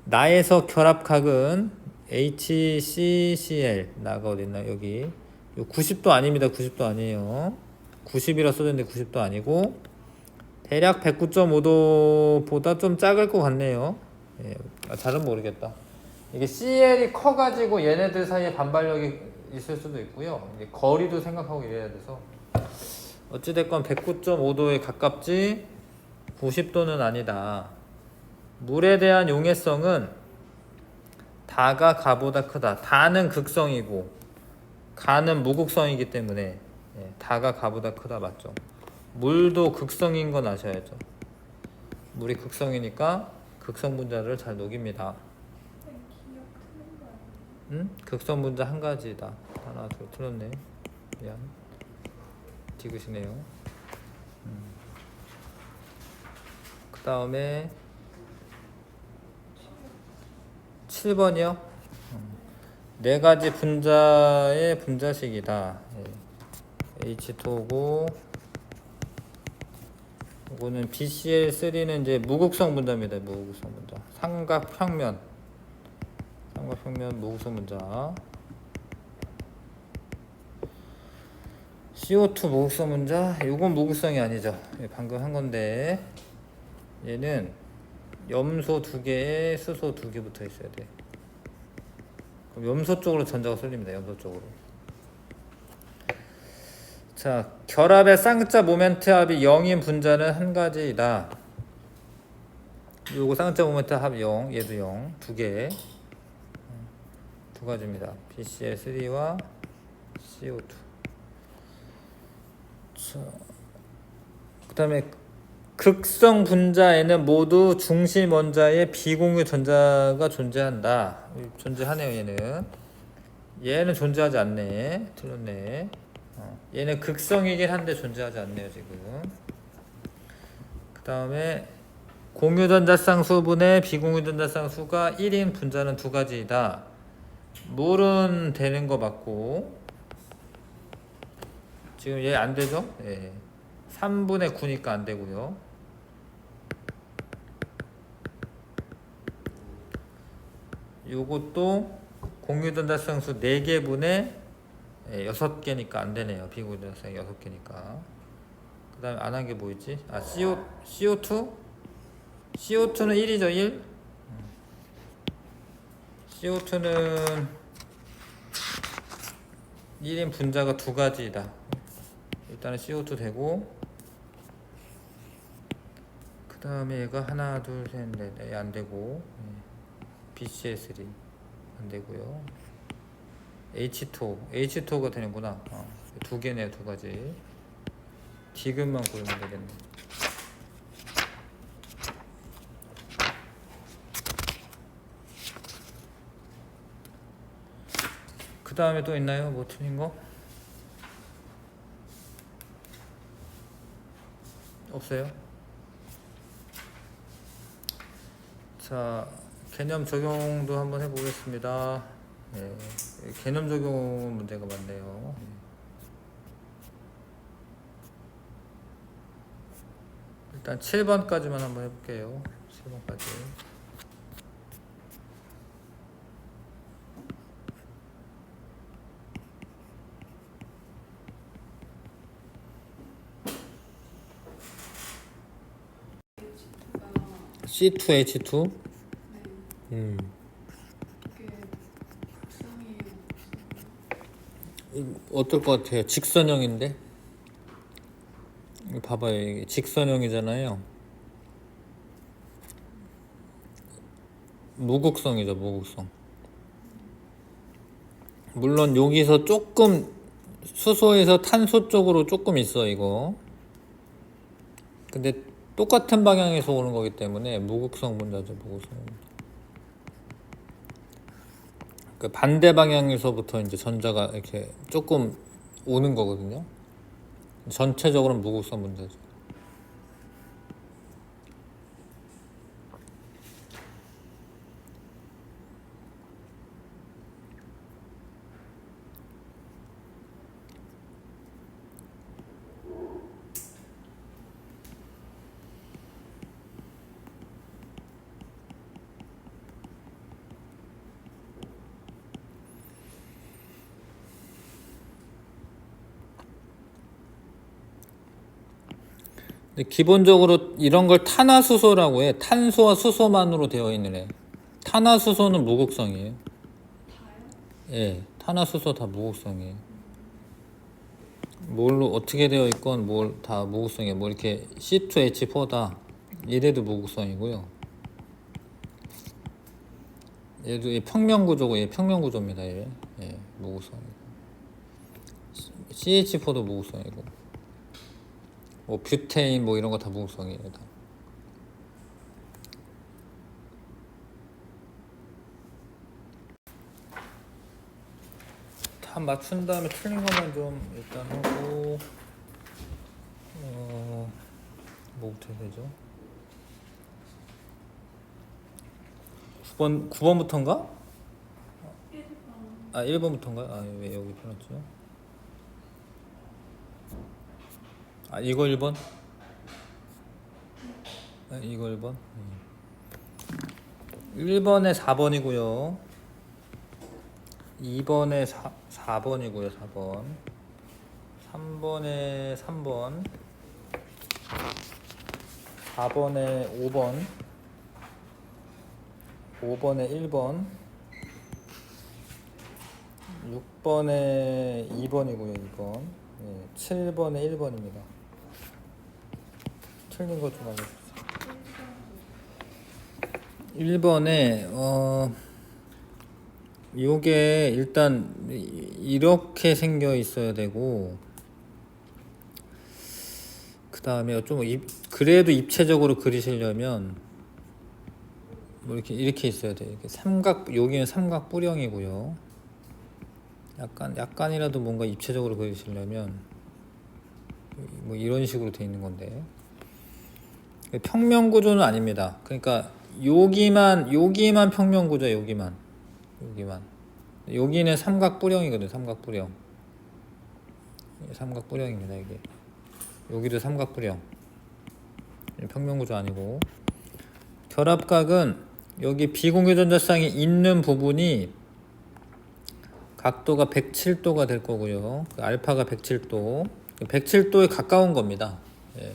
나에서 결합각은 HCCl, 나가 어딨나 여기 90도 아닙니다. 90도 아니에요. 90이라 써졌는데 90도 아니고 대략 109.5도보다 좀 작을 것 같네요. 잘은 모르겠다. 이게 CL이 커가지고 얘네들 사이에 반발력이 있을 수도 있고요. 이게 거리도 생각하고 이래야 돼서 어찌됐건 109.5도에 가깝지 90도는 아니다. 물에 대한 용해성은 다가 가보다 크다. 다는 극성이고 가는 무극성이기 때문에 다가 가보다 크다. 맞죠? 물도 극성인 건 아셔야죠. 물이 극성이니까 극성 분자를 잘 녹입니다. 극성 분자 한 가지다. 하나 둘 틀렸네. 미안. 디귿이네요. 그 다음에 7번이요. 네 가지 분자의 분자식이다. H2고 이거는 BCl3는 이제 무극성 분자입니다. 무극성 분자. 삼각평면 무극성 분자. CO2 무극성 분자. 이건 무극성이 아니죠. 방금 한 건데 얘는 염소 2개에 수소 2개 붙어 있어야 돼. 그럼 염소 쪽으로 전자가 쏠립니다. 염소 쪽으로. 자, 결합의 쌍자 모멘트 합이 0인 분자는 한 가지이다. 요거 쌍자 모멘트 합 0, 얘도 0, 두 개, 두 가지입니다. BCl3와 CO2. 자, 그다음에 극성 분자에는 모두 중심 원자에 비공유 전자가 존재한다. 존재하네요. 얘는 존재하지 않네. 틀렸네. 얘는 극성이긴 한데 존재하지 않네요. 지금. 그 다음에 공유 전자쌍 수분의 비공유 전자쌍 수가 1인 분자는 두 가지이다. 물은 되는 거 맞고 지금 얘 안 되죠? 예. 3분의 9니까 안 되고요. 요것도 공유 전자쌍수 4개분의 6개니까 안 되네요. 비공유 전자쌍 6개니까. 그 다음에 안 한 게 뭐 있지? 아, CO2? CO2는 1이죠, 1. CO2는 1인 분자가 두 가지이다. 일단은 CO2 되고, 그 다음에 얘가 하나, 둘, 셋, 넷, 얘 안 되고, BCl3 안 되고요. H2O가 되는구나. 두 개네요, 두 가지. 디귿만 고르면 되겠네. 그 다음에 또 있나요? 뭐 틀린 거? 없어요? 자, 개념 적용도 한번 해보겠습니다. 예, 개념 적용 문제가 많네요. 일단 7번까지만 한번 해볼게요. 7번까지. C2H2. 네. 이게 극성이에요. 어떨 것 같아요? 직선형인데? 이거 봐봐요. 이게 직선형이잖아요. 무극성이죠, 무극성. 물론 여기서 조금 수소에서 탄소 쪽으로 조금 있어, 이거. 근데 똑같은 방향에서 오는 거기 때문에 무극성 분자죠, 무극성. 그 반대 방향에서부터 이제 전자가 이렇게 조금 오는 거거든요. 전체적으로는 무극성 분자죠. 근데 기본적으로 이런 걸 탄화수소라고 해. 탄소와 수소만으로 되어 있는 애. 탄화수소는 무극성이에요. 다요? 예, 탄화수소 다 무극성이에요. 뭘로 어떻게 되어 있건 뭘 다 무극성이에요. 뭐 이렇게 C2H4다. 이래도 무극성이고요. 얘도 얘 평면구조고 얘 평면구조입니다. 얘. 예, 무극성이고. CH4도 무극성이고. 뭐 뷰테인 뭐 이런 거 다 무극성이에요. 다. 다 맞춘 다음에 틀린 것만 좀 일단 하고 뭐부터 해야 되죠? 9번부터인가? 1번. 아 1번부터인가? 아 왜 여기 펴놨죠? 아 이거 1번? 아, 이거 1번? 1번에 4번이고요 2번에 4번이고요 4번 3번에 3번 4번에 5번 5번에 1번 6번에 2번이고요 2번 7번에 1번입니다 틀린 거 좀 알려주세요 1번에 요게 일단 이렇게 생겨 있어야 되고 그 다음에 좀 그래도 입체적으로 그리시려면 뭐 이렇게 있어야 돼요. 이렇게 여기는 삼각 뿌령이고요. 약간이라도 뭔가 입체적으로 그리시려면 뭐 이런 식으로 돼 있는 건데 평면 구조는 아닙니다. 그러니까 여기만 평면 구조 여기만 여기는 삼각 뿌령이거든요. 삼각 뿌령입니다. 이게 여기도 삼각 뿌령 평면 구조 아니고 결합각은 여기 비공유 전자쌍이 있는 부분이 각도가 107도가 될 거고요. 알파가 107도 107도에 가까운 겁니다. 예.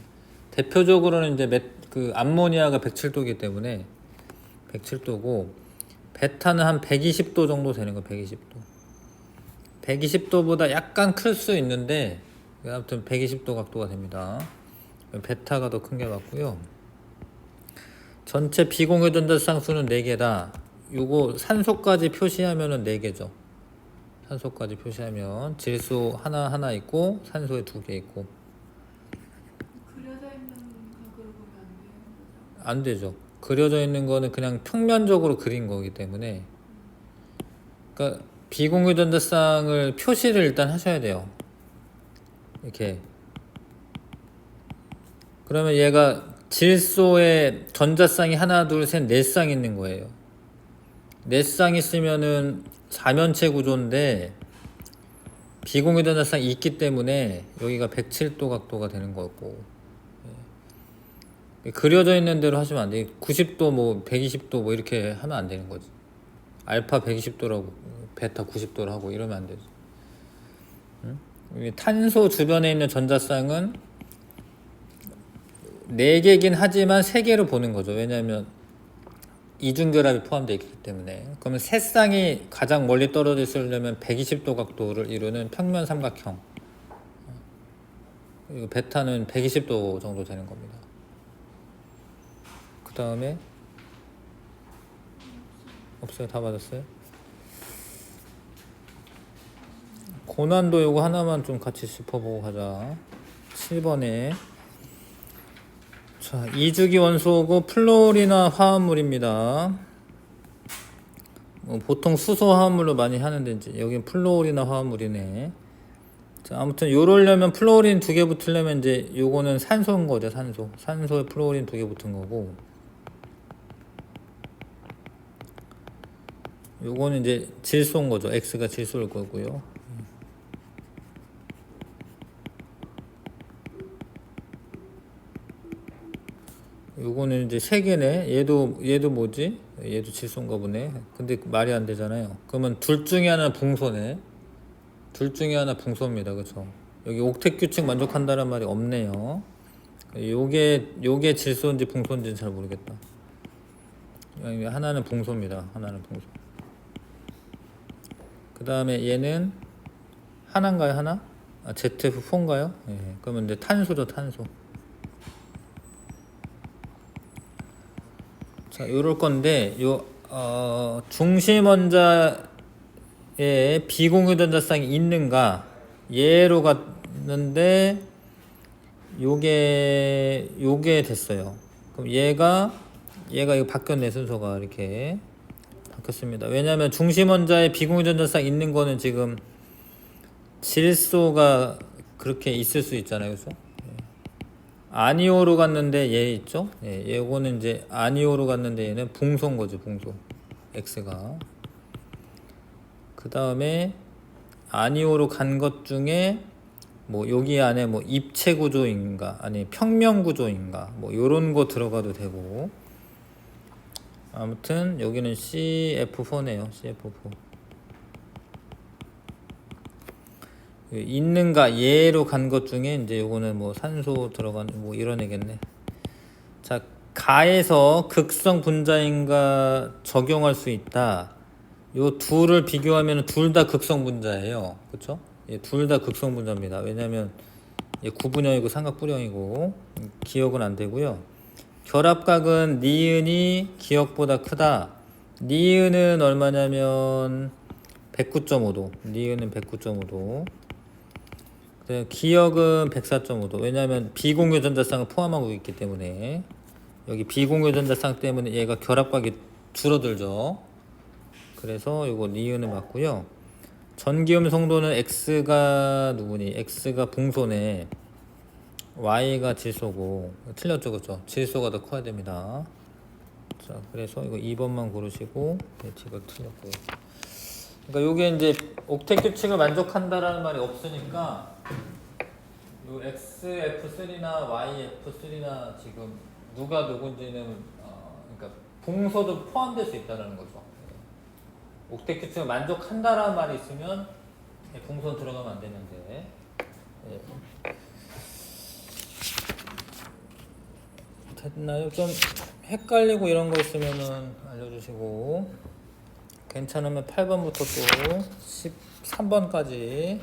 대표적으로는 이제 그 암모니아가 107도이기 때문에 107도고 베타는 한 120도 정도 되는 거 120도 120도보다 약간 클 수 있는데 아무튼 120도 각도가 됩니다. 베타가 더 큰 게 맞고요. 전체 비공유 전자쌍 수는 4개다. 요거 산소까지 표시하면은 4개죠. 산소까지 표시하면 질소 하나 있고 산소에 2개 있고 그려져 있는 각으로 보면 안 돼요? 안 되죠. 그려져 있는 거는 그냥 평면적으로 그린 거기 때문에 그러니까 비공유 전자쌍을 표시를 일단 하셔야 돼요. 이렇게 그러면 얘가 질소에 전자쌍이 하나 둘 셋 네 쌍 있는 거예요. 네 쌍 있으면은 사면체 구조인데 비공유 전자쌍이 있기 때문에 여기가 107도 각도가 되는 거고 그려져 있는 대로 하시면 안 돼요. 90도 뭐 120도 뭐 이렇게 하면 안 되는 거지. 알파 120도라고 베타 90도를 하고 이러면 안 되죠. 응? 탄소 주변에 있는 전자쌍은 4개긴 하지만 3개로 보는 거죠. 왜냐하면 이중결합이 포함되어 있기 때문에. 그러면 세 쌍이 가장 멀리 떨어져 있으려면 120도 각도를 이루는 평면 삼각형. 그리고 베타는 120도 정도 되는 겁니다. 그 다음에 없어요? 다 맞았어요? 고난도 요거 하나만 좀 같이 짚어보고 가자. 7번에 자, 이주기 원소고 플로리나 화합물입니다. 보통 수소 화합물로 많이 하는데 이제 여긴 플로리나 화합물이네. 자, 아무튼 요러려면 플로린 2개 붙으려면 이제 요거는 산소인 거죠. 산소에 플로린 2개 붙은 거고 요거는 이제 질소인 거죠. X가 질소일 거고요. 요거는 이제 3개네. 얘도 뭐지? 얘도 질소인가 보네. 근데 말이 안 되잖아요. 그러면 둘 중에 하나 붕소네. 둘 중에 하나 붕소입니다. 그쵸? 여기 옥텟 규칙 만족한다는 말이 없네요. 요게 질소인지 붕소인지는 잘 모르겠다. 하나는 붕소입니다. 하나는 붕소. 그 다음에 얘는 하나인가요? 하나? 아, ZF4인가요? 예. 그러면 이제 탄소죠. 탄소. 자, 요럴 건데 중심 원자에 비공유 전자쌍이 있는가 얘로 갔는데 요게 됐어요. 그럼 얘가 이거 바뀌었네. 순서가 이렇게 바뀌었습니다. 왜냐하면 중심 원자에 비공유 전자쌍 있는 거는 지금 질소가 그렇게 있을 수 있잖아요. 그래서 아니오로 갔는데 얘 있죠? 예, 요거는 이제 아니오로 갔는데 얘는 붕소인 거죠, 붕소. x가. 그 다음에 아니오로 간 것 중에 뭐 여기 안에 뭐 입체 구조인가 아니 평면 구조인가 뭐 요런 거 들어가도 되고 아무튼 여기는 CF4네요. CF4 있는가 얘로 간 것 중에 이제 요거는 뭐 산소 들어간 뭐 이런 애겠네. 자, 가에서 극성 분자인가 적용할 수 있다. 요 둘을 비교하면 둘 다 극성 분자예요. 그쵸? 예, 둘 다 극성 분자입니다. 왜냐면 예, 구분형이고 삼각뿔형이고 기억은 안 되고요. 결합각은 니은이 기억보다 크다. 니은은 얼마냐면 109.5도. 니은은 109.5도. 기억은 104.5도. 왜냐하면 비공유 전자쌍을 포함하고 있기 때문에 여기 비공유 전자쌍 때문에 얘가 결합각이 줄어들죠. 그래서 요거 니은은 맞고요. 전기음 성도는 x가 누구니? x가 붕소네. y가 질소고 틀렸죠, 그렇죠? 질소가 더 커야 됩니다. 자, 그래서 이거 2번만 고르시고 네, 제가 틀렸고요. 그러니까 요게 이제 옥텟 규칙을 만족한다라는 말이 없으니까 요 XF3나 YF3나 지금 누가 누군지는 그러니까 붕소도 포함될 수 있다라는 거죠. 옥텟 규칙을 만족한다라는 말이 있으면 붕소는 들어가면 안 되는데. 됐나요? 좀 헷갈리고 이런 거 있으면은 알려주시고 괜찮으면 8번부터 또 13번까지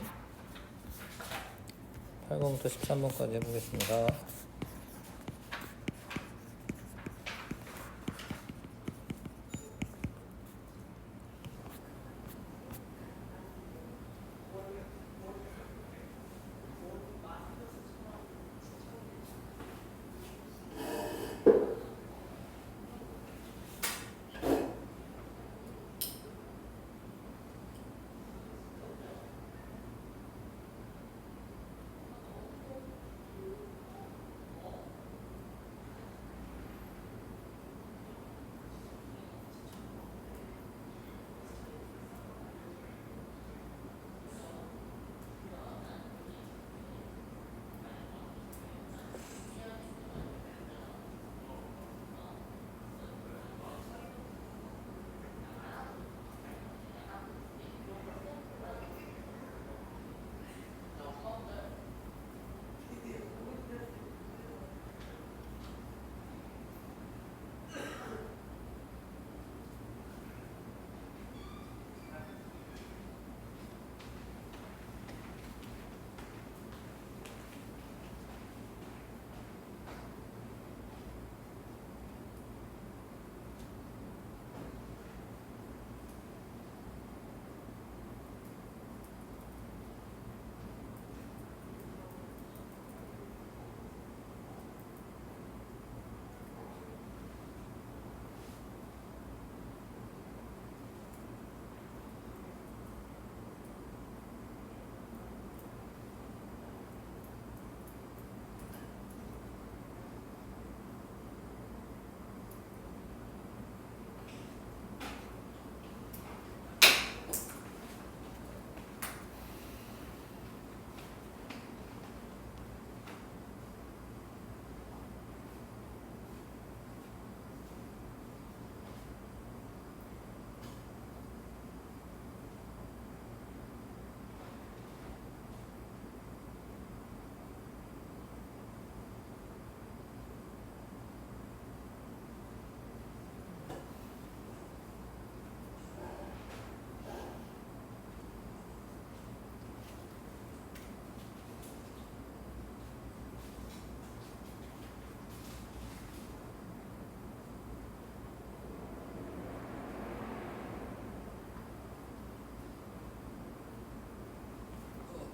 8번부터 13번까지 해보겠습니다.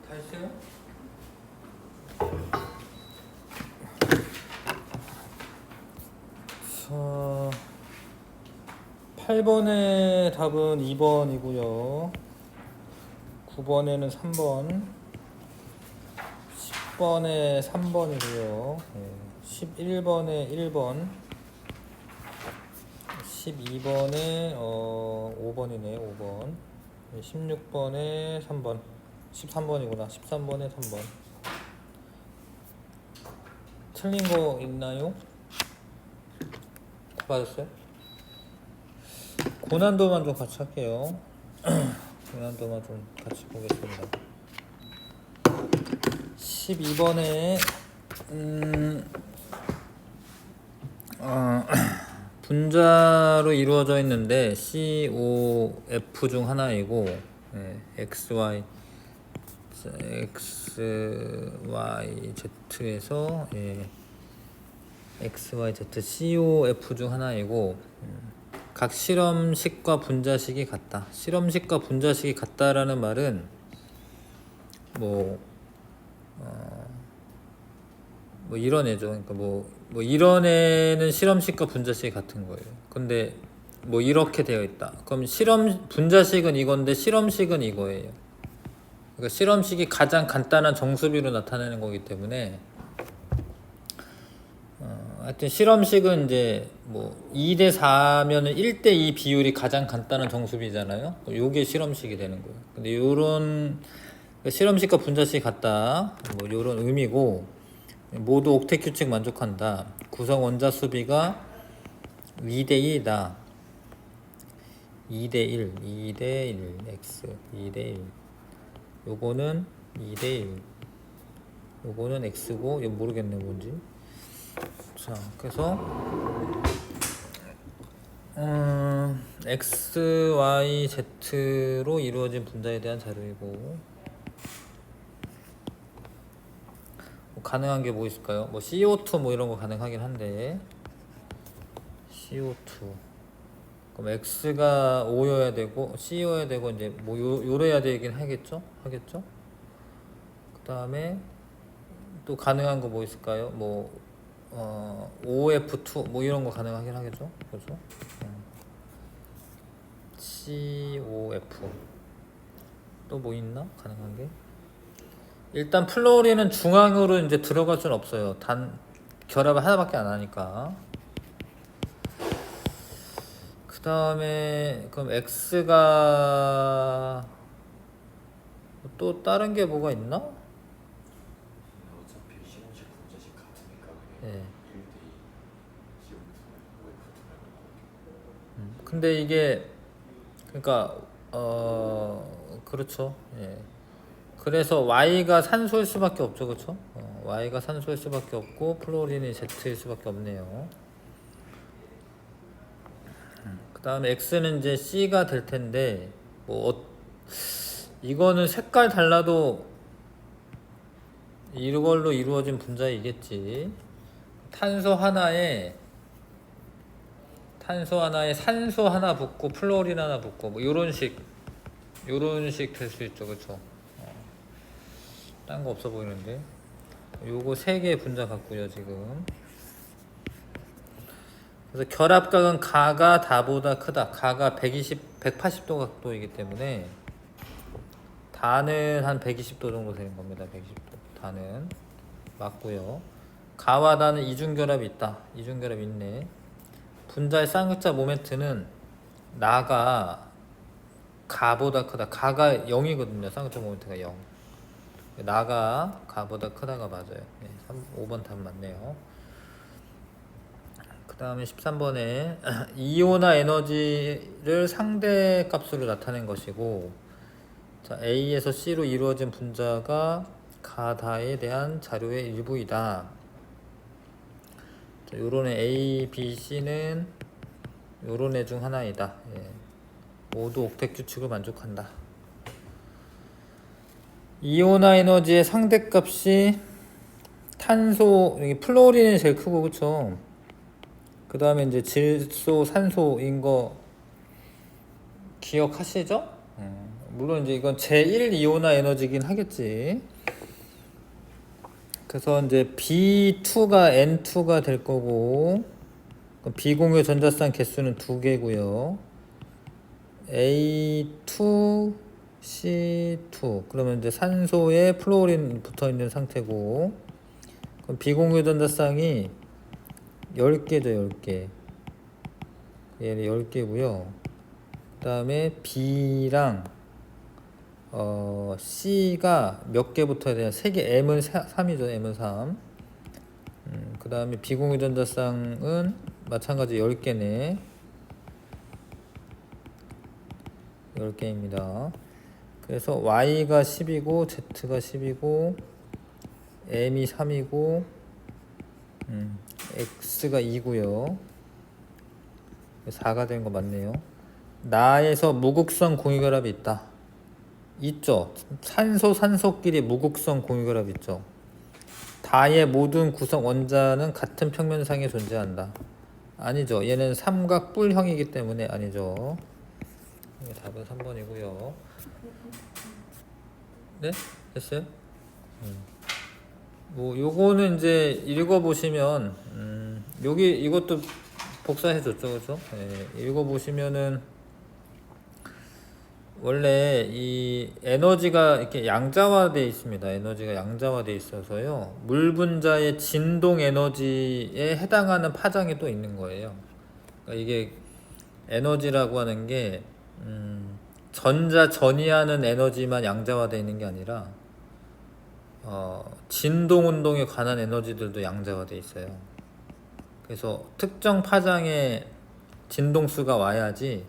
다 했어요? 자, 8번의 답은 2번이고요. 9번에는 3번, 10번에 3번이고요. 네. 11번에 1번, 12번에 5번이네 5번, 16번에 3번, 13번이구나. 13번에 3번. 틀린 거 있나요? 다 받았어요? 고난도만 좀 같이 할게요. 고난도만 좀 같이 보겠습니다. 12번에 분자로 이루어져 있는데 COF 중 하나이고, XYZ에서 XYZ COF 중 하나이고, 각 실험식과 분자식이 같다. 실험식과 분자식이 같다라는 말은 뭐 이런 애죠. 그러니까 뭐 이런 애는 실험식과 분자식이 같은 거예요. 근데 뭐 이렇게 되어 있다. 그럼 분자식은 이건데 실험식은 이거예요. 그러니까 실험식이 가장 간단한 정수비로 나타내는 거기 때문에 하여튼 실험식은 이제 뭐 2대 4면은 1대 2 비율이 가장 간단한 정수비잖아요. 요게 실험식이 되는 거예요. 근데 요런 실험식과 분자식이 같다. 뭐 요런 의미고, 모두 옥텟 규칙 만족한다. 구성 원자 수비가 2대 2다. 2대 1, 2대 1, X, 2대 1. 요거는 2대 1. 요거는 X고, 이거 모르겠네, 뭔지. 자, 그래서 X, Y, Z로 이루어진 분자에 대한 자료이고, 뭐 가능한 게 뭐 있을까요? 뭐 CO2 뭐 이런 거 가능하긴 한데, CO2 그럼 X가 O여야 되고 C여야 되고 이제 뭐 요래야 되긴 하겠죠? 그 다음에 또 가능한 거 뭐 있을까요? 뭐 OF2 뭐 이런 거 가능하긴 하겠죠? 그렇죠? COF 또 뭐 있나? 가능한 게? 일단 플로리는 중앙으로 이제 들어갈 수는 없어요. 결합을 하나밖에 안 하니까. 그 다음에 그럼 X가 또 다른 게 뭐가 있나? 어차피 실험식 분자식 같으니까 그냥 네. 1대2 CO2 근데 이게 그러니까 그렇죠. 예. 그래서 Y가 산소일 수밖에 없죠, 그렇죠? Y가 산소일 수밖에 없고 플로린이 Z일 수밖에 없네요. 그 다음에 X는 이제 C가 될 텐데 이거는 색깔 달라도 이걸로 이루어진 분자이겠지. 탄소 하나에 산소 하나 붙고 플로린 하나 붙고 뭐 요런 식 될 수 있죠, 그렇죠? 딴 거 없어 보이는데. 요거 3개의 분자 같고요, 지금. 그래서 결합각은 가가 다보다 크다. 가가 180도 각도이기 때문에 다는 한 120도 정도 되는 겁니다. 120도. 다는 맞고요. 가와 다는 이중결합이 있다. 이중결합이 있네. 분자의 쌍극자 모멘트는 나가 가보다 크다. 가가 0이거든요. 쌍극자 모멘트가 0. 나가 가보다 크다가 맞아요. 5번 답 맞네요. 그 다음에 13번에 이온화 에너지를 상대 값으로 나타낸 것이고, 자, A에서 C로 이루어진 분자가 가다에 대한 자료의 일부이다. 자, 요런 애 A, B, C는 요런 애 중 하나이다. 모두 옥텟 규칙을 만족한다. 이온화 에너지의 상대값이 탄소, 여기 플로린이 제일 크고, 그쵸? 그 다음에 이제 질소, 산소인 거 기억하시죠? 물론 이제 이건 제1 이온화 에너지긴 하겠지. 그래서 이제 B2가 N2가 될 거고, 비공유 전자쌍 개수는 2개고요. A2, C2. 그러면 이제 산소에 플로린 붙어 있는 상태고, 그럼 비공유 전자쌍이 10개죠, 10개. 얘는 10개고요. 그 다음에 B랑 C가 몇 개 붙어야 되냐? 3개, M은 3이죠, M은 3. 그 다음에 비공유전자쌍은 마찬가지 10개네. 10개입니다. 그래서 Y가 10이고, Z가 10이고, M이 3이고, X가 2고요. 4가 되는 거 맞네요. 나에서 무극성 공유결합이 있다. 있죠. 산소끼리 무극성 공유결합 있죠. 다의 모든 구성 원자는 같은 평면상에 존재한다. 아니죠. 얘는 삼각뿔형이기 때문에 아니죠. 답은 3번이고요. 네? 됐어요? 뭐 요거는 이제 읽어보시면 여기 이것도 복사해줬죠, 그죠? 네, 읽어보시면은 원래 이 에너지가 이렇게 양자화되어 있습니다. 에너지가 양자화되어 있어서요. 물 분자의 진동 에너지에 해당하는 파장이 또 있는 거예요. 그러니까 이게 에너지라고 하는 게 전자 전이하는 에너지만 양자화되어 있는 게 아니라 진동 운동에 관한 에너지들도 양자화되어 있어요. 그래서 특정 파장의 진동수가 와야지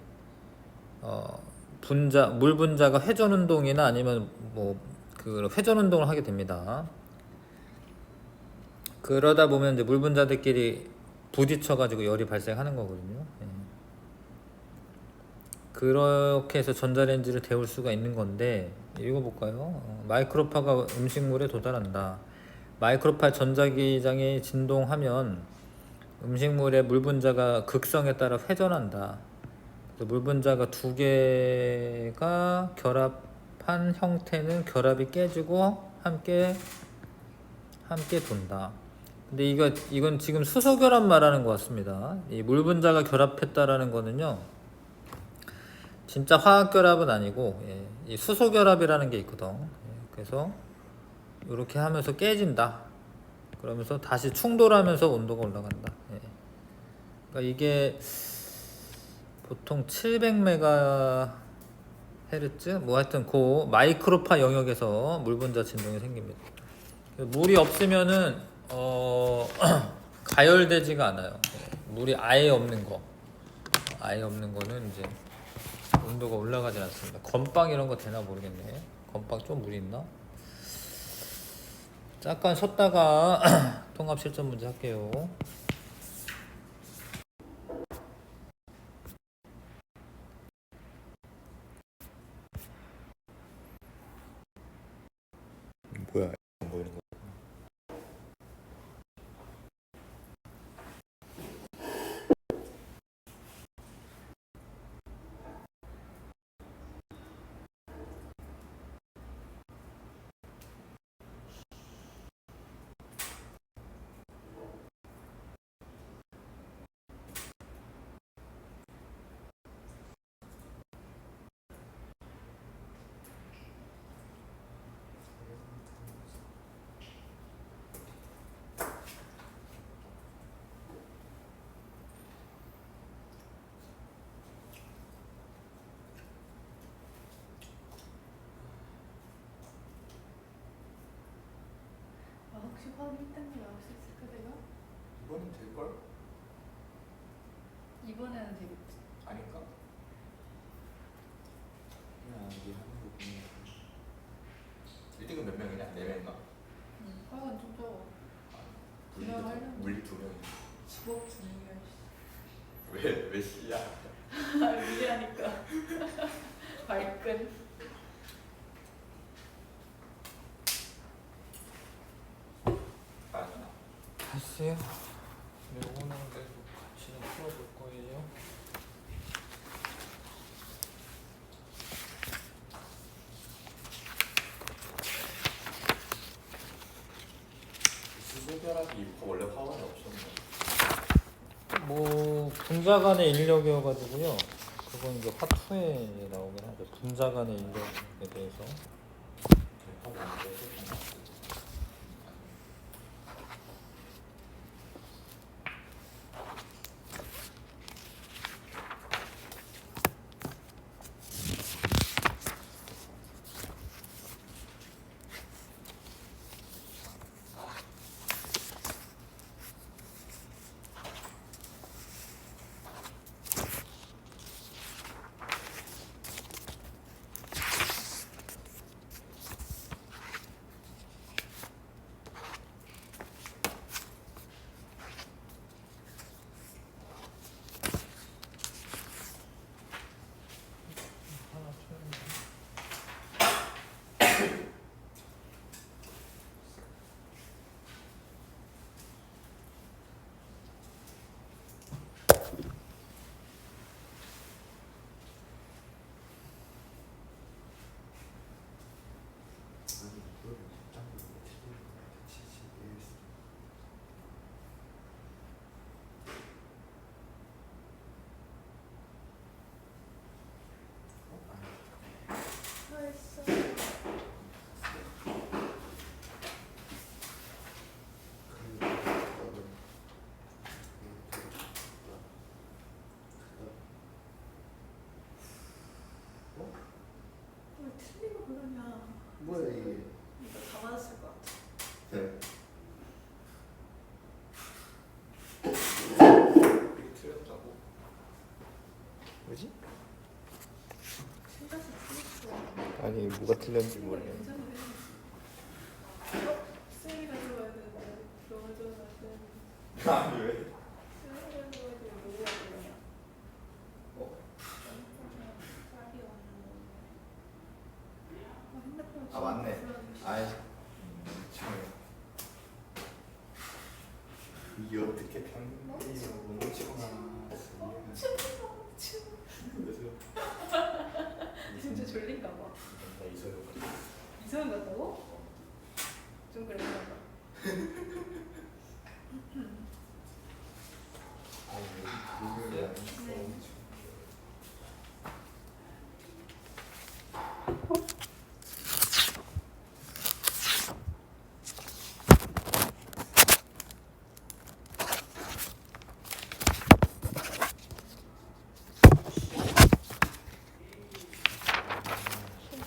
물 분자가 회전 운동이나 아니면 뭐 그 회전 운동을 하게 됩니다. 그러다 보면 이제 물 분자들끼리 부딪혀 가지고 열이 발생하는 거거든요. 예. 그렇게 해서 전자레인지를 데울 수가 있는 건데 읽어볼까요? 마이크로파가 음식물에 도달한다. 마이크로파 전자기장이 진동하면 음식물의 물 분자가 극성에 따라 회전한다. 물 분자가 두 개가 결합한 형태는 결합이 깨지고 함께 돈다. 근데 이건 지금 수소 결합 말하는 것 같습니다. 이 물 분자가 결합했다라는 거는요, 진짜 화학 결합은 아니고 이 수소 결합이라는 게 있거든. 그래서 이렇게 하면서 깨진다. 그러면서 다시 충돌하면서 온도가 올라간다. 그러니까 이게 보통 700메가헤르츠 뭐 하여튼 그 마이크로파 영역에서 물 분자 진동이 생깁니다. 물이 없으면은 가열되지가 않아요. 물이 아예 없는 거는 이제 온도가 올라가지 않습니다. 건빵 이런 거 되나 모르겠네. 건빵 좀 물이 있나? 잠깐 쉬었다가 통합 실전 문제 할게요. 뭐야? 안 보이는 거. 혹시 화학 1단계 나올 수 있을까 내가? 이번엔 될걸? 이번에는 되겠지. 아닌가? 그냥 이게 하는 거 보면 1등은 몇 명이냐? 4명인가? 화학은 좀 적어. 물리 그냥 하려면. 물리 2명이. 15 분위기야. 왜 C야? 미래하니까. 발끈. 글쎄요. 요거는 계속 같이 좀 풀어볼 거예요. 수소결합이 원래 화원이 없었나? 뭐 분자 간의 인력이어가지고요. 그건 이제 화2에 나오긴 하죠. 분자 간의 인력에 대해서. 뭐야 이게? 이거 다 맞았을 것 같아. 네. 이게 틀렸다고? 뭐지? 틀렸어 틀렸어. 아니 뭐가 틀렸는지 모르겠네. 괜찮네. 쌤이 가져와야 되는데 너가 가져와야 되는데. 아니 왜? 쌤이 가져와야 되는데 누구가 가져와? 어? 쌀이 핸드폰 아 맞네. 아이 참. 이게 어떻게 평균이라고 멈추거나. 진짜 졸린가 봐. 나 이소영 같아. 이상한 것 같다고? 좀 그랬나 봐.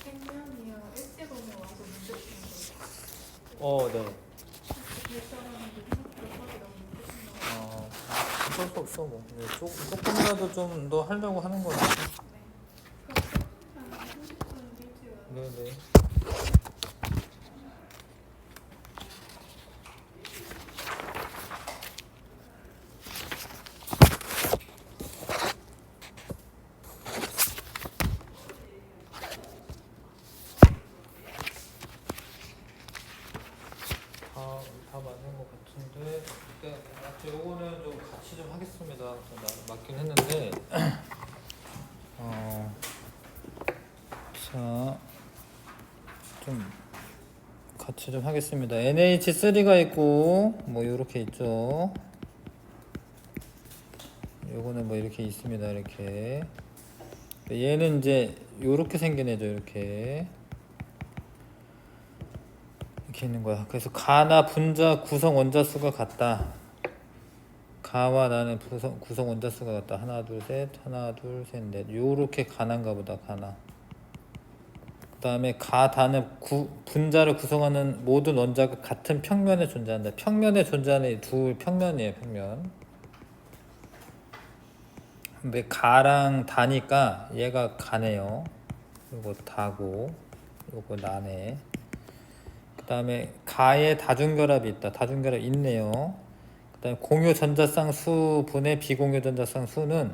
생명이야. 일찍 오면 와서 문제 푸는 거. 네. 결정하는데 생각보다 너무 문제 푸는 거. 어쩔 수 없어 뭐. 조금이라도 좀 더 하려고 하는 거니까. 네. 그럼 한 30분 일찍 와. 네네. 다 맞는 것 같은데, 요거는 좀 같이 좀 하겠습니다. 맞긴 했는데, 자, 좀 같이 좀 하겠습니다. NH3가 있고, 뭐 요렇게 있죠. 요거는 뭐 이렇게 있습니다. 이렇게. 얘는 이제 요렇게 생긴 애죠. 이렇게 있는 거야. 그래서 가나 분자 구성 원자수가 같다. 가와 나는 구성 원자수가 같다. 하나 둘 셋, 하나 둘 셋 넷. 요렇게 가난가 보다. 가나. 그 다음에 가 다는 분자를 구성하는 모든 원자가 같은 평면에 존재한다. 평면에 존재하는 두 평면이에요. 평면. 근데 가랑 다니까 얘가 가네요. 요거 다고 요거 나네. 그 다음에 가에 다중결합이 있다. 다중결합 있네요. 그 다음에 공유 전자쌍 수분의 비공유 전자쌍 수는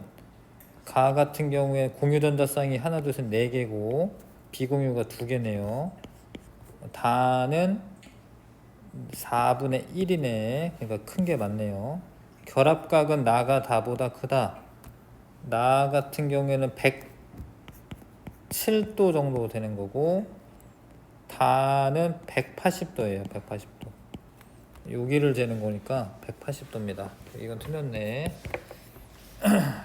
가 같은 경우에 공유 전자쌍이 하나 둘 셋 네 개고 비공유가 두 개네요. 다는 4분의 1이네. 그러니까 큰 게 맞네요. 결합각은 나가 다보다 크다. 나 같은 경우에는 107도 정도 되는 거고 다는 180도예요. 180도. 여기를 재는 거니까 180도입니다. 이건 틀렸네.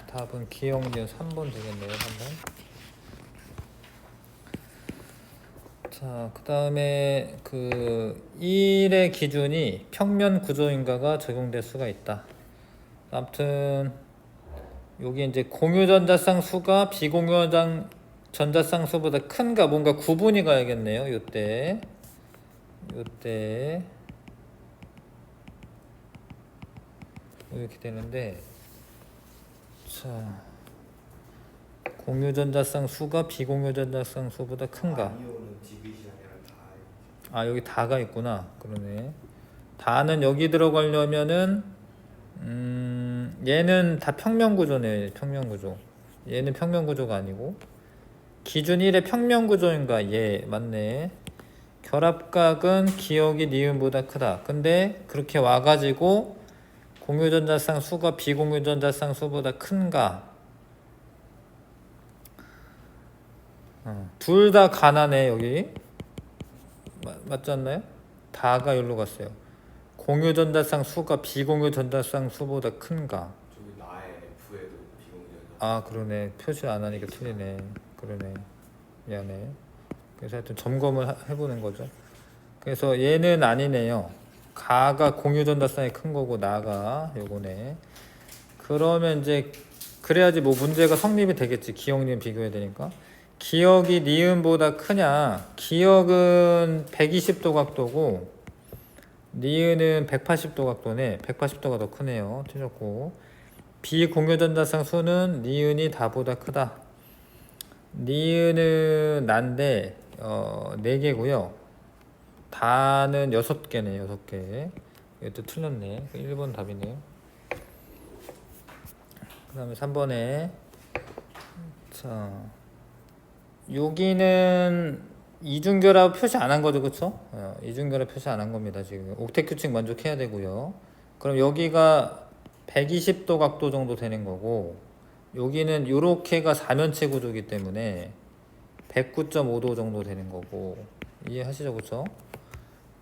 답은 기억니은 3번 되겠네요. 3번. 자, 그 다음에 그 1의 기준이 평면 구조인가가 적용될 수가 있다. 아무튼 여기 이제 공유 전자쌍 수가 비공유 전자쌍 수보다 큰가 뭔가 구분이 가야겠네요. 요때 이렇게 되는데, 자, 공유 전자쌍 수가 비공유 전자쌍 수보다 큰가? 아니오는 디귿이 아니라 다. 아, 여기 다가 있구나. 그러네. 다는 여기 들어가려면은 얘는 다 평면 구조네. 평면 구조. 얘는 평면 구조가 아니고 기준 1의 평면 구조인가? 예, 맞네. 결합각은 기억이 니은보다 크다. 근데 그렇게 와가지고 공유전자쌍 수가 비공유전자쌍 수보다 큰가? 둘 다 가난해. 여기 맞지 않나요? 다가 여기로 갔어요. 공유전자쌍 수가 비공유전자쌍 수보다 큰가? 저기 나의 F에도 비공유전. 아, 그러네. 표시 안 하니까 틀리네. 그러네. 미안해. 그래서 하여튼 점검을 해보는 거죠. 그래서 얘는 아니네요. 가가 공유전자쌍이 큰 거고 나가 요거네. 그러면 이제 그래야지 뭐 문제가 성립이 되겠지. 기억니은 비교해야 되니까. 기역이 니은보다 크냐? 기역은 120도 각도고 니은은 180도 각도네. 180도가 더 크네요. 틀렸고. 비공유전자상 수는 니은이 다보다 크다. 니은은 난데 4개고요. 다는 6개네. 6개. 이것도 틀렸네. 1번 답이네요. 그 다음에 3번에 자 여기는 이중결합 표시 안 한 거죠, 그쵸? 이중결합 표시 안 한 겁니다. 지금 옥텟 규칙 만족해야 되고요. 그럼 여기가 120도 각도 정도 되는 거고, 여기는 요렇게가 사면체 구조이기 때문에 109.5도 정도 되는 거고, 이해하시죠, 그쵸?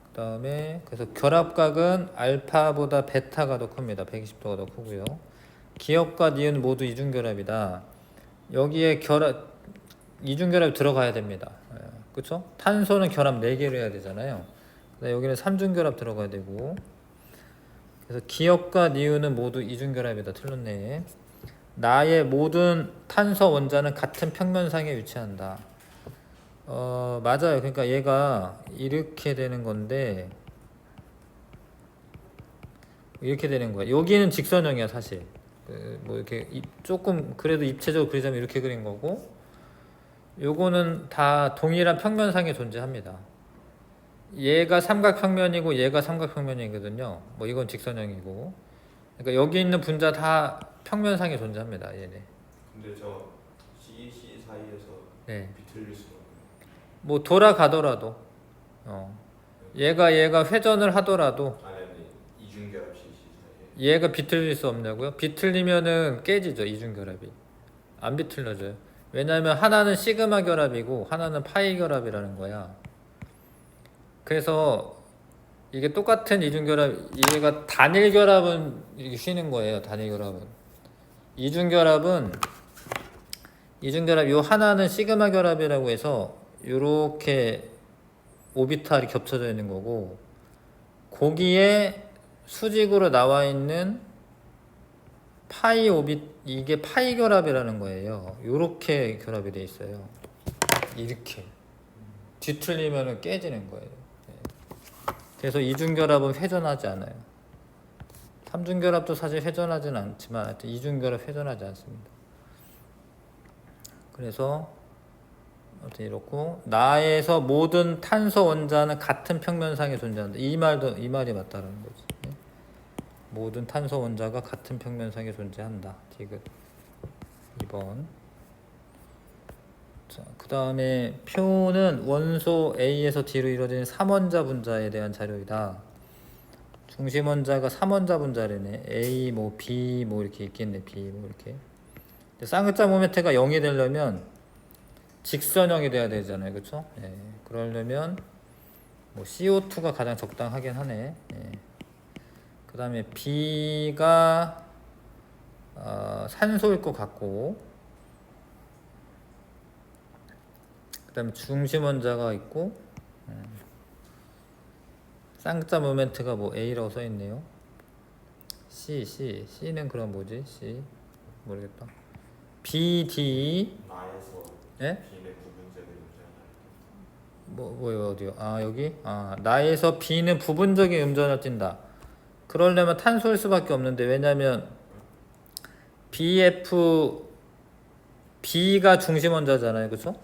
그 다음에 그래서 결합각은 알파보다 베타가 더 큽니다. 120도가 더 크고요. 기역과 니은 모두 이중결합이다. 여기에 이중결합이 들어가야 됩니다. 그쵸? 탄소는 결합 4개로 해야 되잖아요. 여기는 3중결합 들어가야 되고, 그래서 기역과 니은은 모두 이중결합이다. 틀렸네. 나의 모든 탄소 원자는 같은 평면상에 위치한다. 맞아요. 그러니까 얘가 이렇게 되는 건데, 이렇게 되는 거야. 여기는 직선형이야, 사실. 뭐 이렇게 조금 그래도 입체적으로 그리자면 이렇게 그린 거고, 요거는 다 동일한 평면상에 존재합니다. 얘가 삼각평면이고 얘가 삼각평면이거든요. 뭐 이건 직선형이고. 그러니까 여기 있는 분자 다 평면상에 존재합니다. 얘네. 근데 저 CC 사이에서 네. 비틀릴 수가 없네. 뭐 돌아가더라도, 얘가 회전을 하더라도 아니 이중결합 CC 사이에. 얘가 비틀릴 수 없냐고요? 비틀리면은 깨지죠. 이중결합이. 안 비틀려져요. 왜냐하면 하나는 시그마 결합이고 하나는 파이 결합이라는 거야. 그래서 이게 똑같은 이중결합, 얘가 단일 결합은 이렇게 쉬는 거예요. 단일 결합은. 이중결합 요 하나는 시그마 결합이라고 해서 요렇게 오비탈이 겹쳐져 있는 거고, 거기에 수직으로 나와 있는 파이 이게 파이 결합이라는 거예요. 요렇게 결합이 돼 있어요. 이렇게 뒤틀리면 깨지는 거예요. 그래서 이중결합은 회전하지 않아요. 삼중결합도 사실 회전하지는 않지만 하여튼 이중결합 회전하지 않습니다. 그래서 아무튼 이렇고, 나에서 모든 탄소 원자는 같은 평면상에 존재한다. 이 말이 맞다라는 거지. 모든 탄소 원자가 같은 평면상에 존재한다. 디귿 2번. 자, 그 다음에 표는 원소 A에서 D로 이루어지는 3원자 분자에 대한 자료이다. 중심 원자가 3원자 분자래네. A 뭐 B 뭐 이렇게 있겠네. B 뭐 이렇게. 쌍극자 모멘트가 0이 되려면 직선형이 돼야 되잖아요. 그쵸? 예. 그러려면 뭐 CO2가 가장 적당하긴 하네. 예. 그 다음에 B가 산소일 것 같고, 그 다음에 중심 원자가 있고, 쌍극자 모멘트가 뭐 A라고 써있네요. C는 그럼 뭐지? C 모르겠다. B, D. 나에서 예? B는 부분적인 음전을. 뭐요 어디요? 여기? 나에서 B는 부분적인 음전을 띈다. 그러려면 탄소일 수밖에 없는데, 왜냐면 B가 중심 원자잖아요. 그쵸?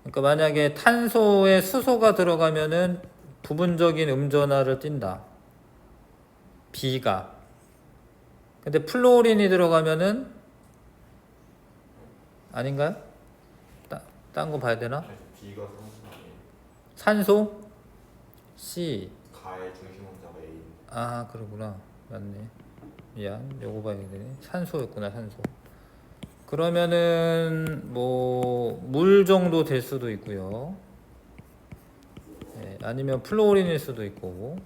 그러니까 만약에 탄소에 수소가 들어가면은 부분적인 음전하를 띈다. B가. 근데 플로린이 들어가면은 아닌가요? 딴 거 봐야 되나? B가 산소 아니에요. 산소? C. 가의 중심 원자가 A. 그러구나. 맞네. 미안. 요거 봐야 되네. 산소였구나, 산소. 그러면은 뭐 물 정도 될 수도 있고요. 아니면 플로린일 수도 있고,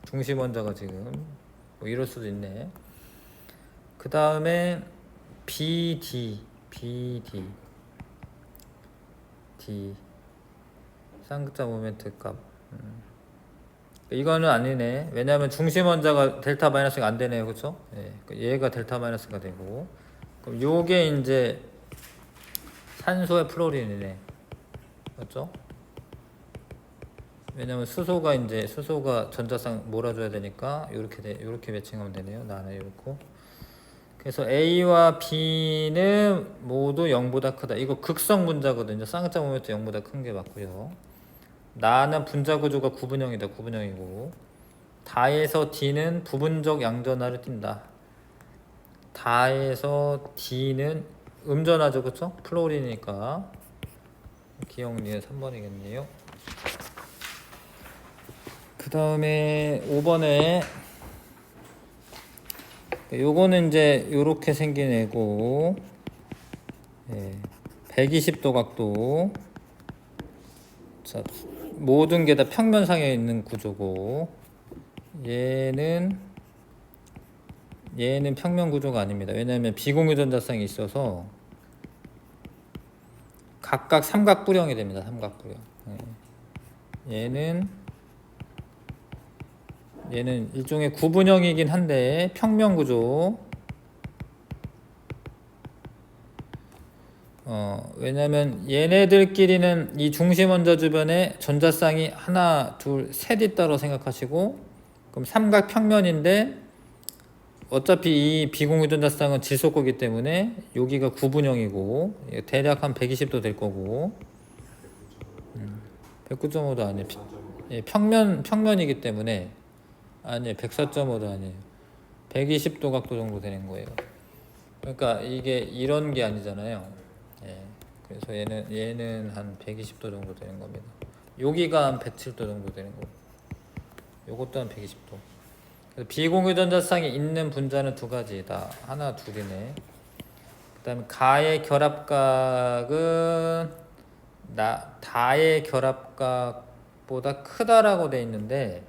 중심 원자가 지금 뭐 이럴 수도 있네. 그 다음에 BD 쌍극자 모멘트 값. 이거는 아니네. 왜냐하면 중심 원자가 델타 마이너스가 안 되네요. 그쵸? 얘가 델타 마이너스가 되고, 그럼 요게 이제 산소의 플로린이네. 맞죠? 왜냐면 수소가 전자쌍 몰아줘야 되니까 이렇게 매칭하면 되네요. 나는 이렇고. 그래서 A와 B는 모두 0보다 크다. 이거 극성 분자거든요. 쌍자 모멘트 0보다 큰 게 맞고요. 나는 분자 구조가 구분형이다. 구분형이고. 다에서 D는 부분적 양전하를 띈다. 다에서 D는 음전하죠. 그쵸? 플로린이니까 기억니은 3번이겠네요. 그 다음에 5번에 요거는 이제 요렇게 생긴 애고, 120도 각도. 자, 모든 게 다 평면상에 있는 구조고, 얘는 평면 구조가 아닙니다. 왜냐하면 비공유전자쌍이 있어서 각각 삼각뿔형이 됩니다. 삼각뿔형. 얘는 일종의 구분형이긴 한데 평면 구조. 왜냐면 얘네들끼리는 이 중심 원자 주변에 전자쌍이 하나, 둘, 셋 있다고 생각하시고, 그럼 삼각 평면인데 어차피 이 비공유전자쌍은 질소거기 때문에 여기가 구분형이고 대략 한 120도 될 거고, 109.5도 아니에요. 평면이기 때문에 아니에요. 104.5도 아니에요. 120도 각도 정도 되는 거예요. 그러니까 이게 이런 게 아니잖아요. 그래서 얘는 한 120도 정도 되는 겁니다. 여기가 한 107도 정도 되는 거고, 요것도 한 120도. 그래서 비공유전자쌍이 있는 분자는 두 가지다. 하나, 둘이네. 그다음에 가의 결합각은 다의 결합각보다 크다라고 돼 있는데,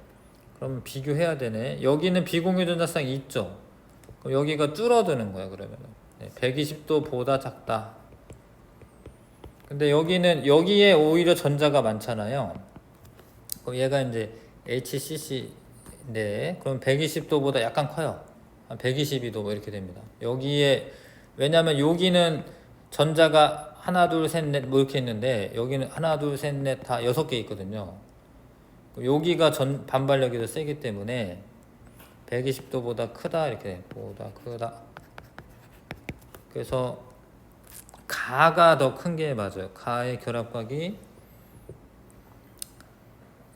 그럼 비교해야 되네. 여기는 비공유전자쌍이 있죠. 그럼 여기가 줄어드는 거야. 그러면 120도보다 작다. 근데 여기에 오히려 전자가 많잖아요. 그럼 얘가 이제 HCC인데, 그럼 120도보다 약간 커요. 한 122도 뭐 이렇게 됩니다. 왜냐면 여기는 전자가 하나, 둘, 셋, 넷 뭐 이렇게 있는데, 여기는 하나, 둘, 셋, 넷 다 6개 있거든요. 여기가 반발력이 더 세기 때문에 120도보다 크다 이렇게 보다 크다. 그래서 가가 더 큰 게 맞아요. 가의 결합각이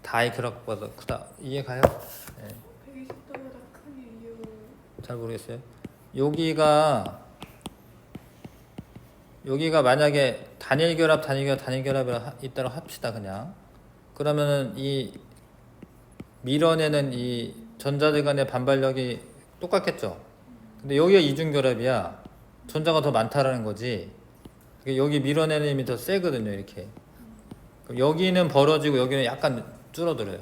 다의 결합각보다 더 크다. 이해가요? 120도보다 큰 이유. 잘 모르겠어요. 여기가 만약에 단일 결합이라 있다고 합시다. 그냥 그러면은 이 밀어내는 이 전자들 간의 반발력이 똑같겠죠. 근데 여기가 이중결합이야. 전자가 더 많다라는 거지. 여기 밀어내는 힘이 더 세거든요. 이렇게. 그럼 여기는 벌어지고 여기는 약간 줄어들어요.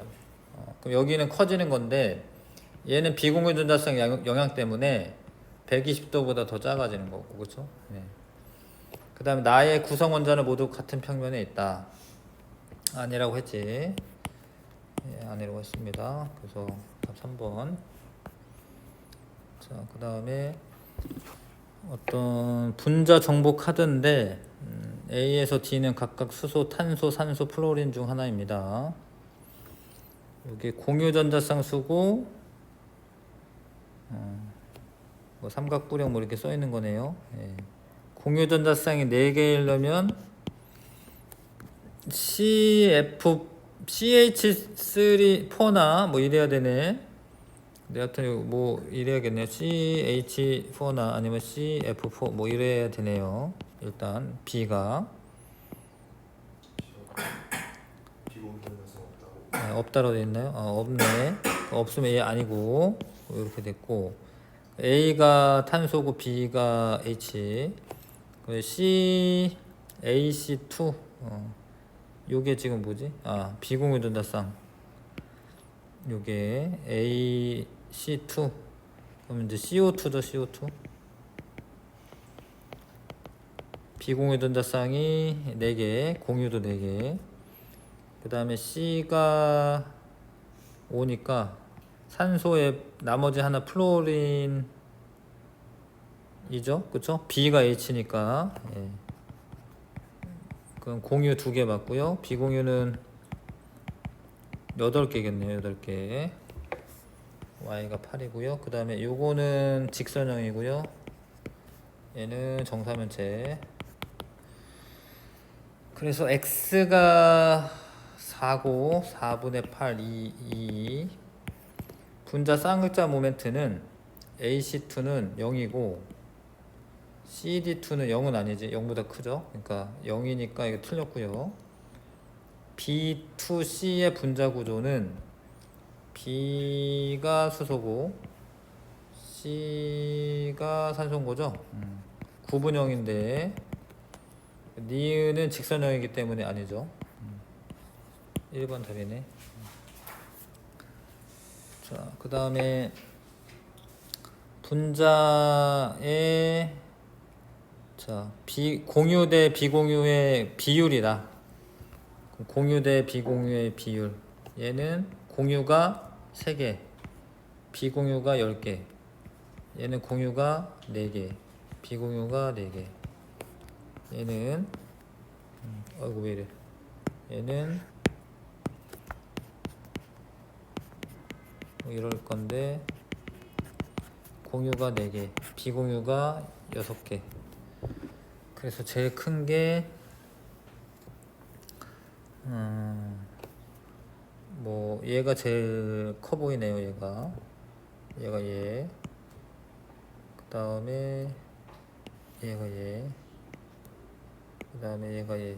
그럼 여기는 커지는 건데, 얘는 비공유전자성 영향 때문에 120도보다 더 작아지는 거고, 그렇죠? 그 다음에 나의 구성 원자는 모두 같은 평면에 있다. 아니라고 했지. 아니라고 했습니다. 그래서 답 3번. 자, 그 다음에 어떤 분자 정보 카드인데, A에서 D는 각각 수소, 탄소, 산소, 플로린 중 하나입니다. 여기 공유전자쌍 수고, 뭐 삼각뿔형 뭐 이렇게 써 있는 거네요. 공유전자쌍이 4개이려면 CH4나 뭐 이래야 되네. 하여튼 뭐 이래야겠네요. CH4나 아니면 CF4 뭐 이래야 되네요. 일단 B가 비공유전자성 없다고. 없다로 돼 있나요? 없네. 없으면 얘 아니고 이렇게 됐고, A가 탄소고 B가 H, AC2 요게 지금 뭐지? 비공유전자쌍. 요게 AC2. 그럼 이제 CO2죠, CO2. 비공유전자쌍이 4개, 공유도 4개. 그 다음에 C가 5니까 산소에 나머지 하나 플로린이죠, 그쵸? B가 H니까 그럼 공유 2개 맞고요. 비공유는 8개겠네요. 8개. y가 8이고요. 그 다음에 요거는 직선형이고요. 얘는 정사면체. 그래서 x가 4고 4분의 8, 2. 분자 쌍극자 모멘트는 AC2는 0이고 CD2는 0은 아니지. 0보다 크죠. 그러니까 0이니까 이거 틀렸고요. B2C의 분자 구조는 B가 수소고 C가 산소인 거죠. 구분형인데 니은은 직선형이기 때문에 아니죠. 1번 답이네. 자, 그 다음에 분자의 자, 공유 대 비공유의 비율이다. 공유 대 비공유의 비율. 얘는 공유가 3개, 비공유가 10개. 얘는 공유가 4개, 비공유가 4개. 얘는 아이고 왜 이래. 얘는 이럴 건데 공유가 4개, 비공유가 6개. 그래서 제일 큰 게 뭐 얘가 제일 커 보이네요. 얘가 얘. 그 다음에 얘가 얘. 그 다음에 얘가 얘.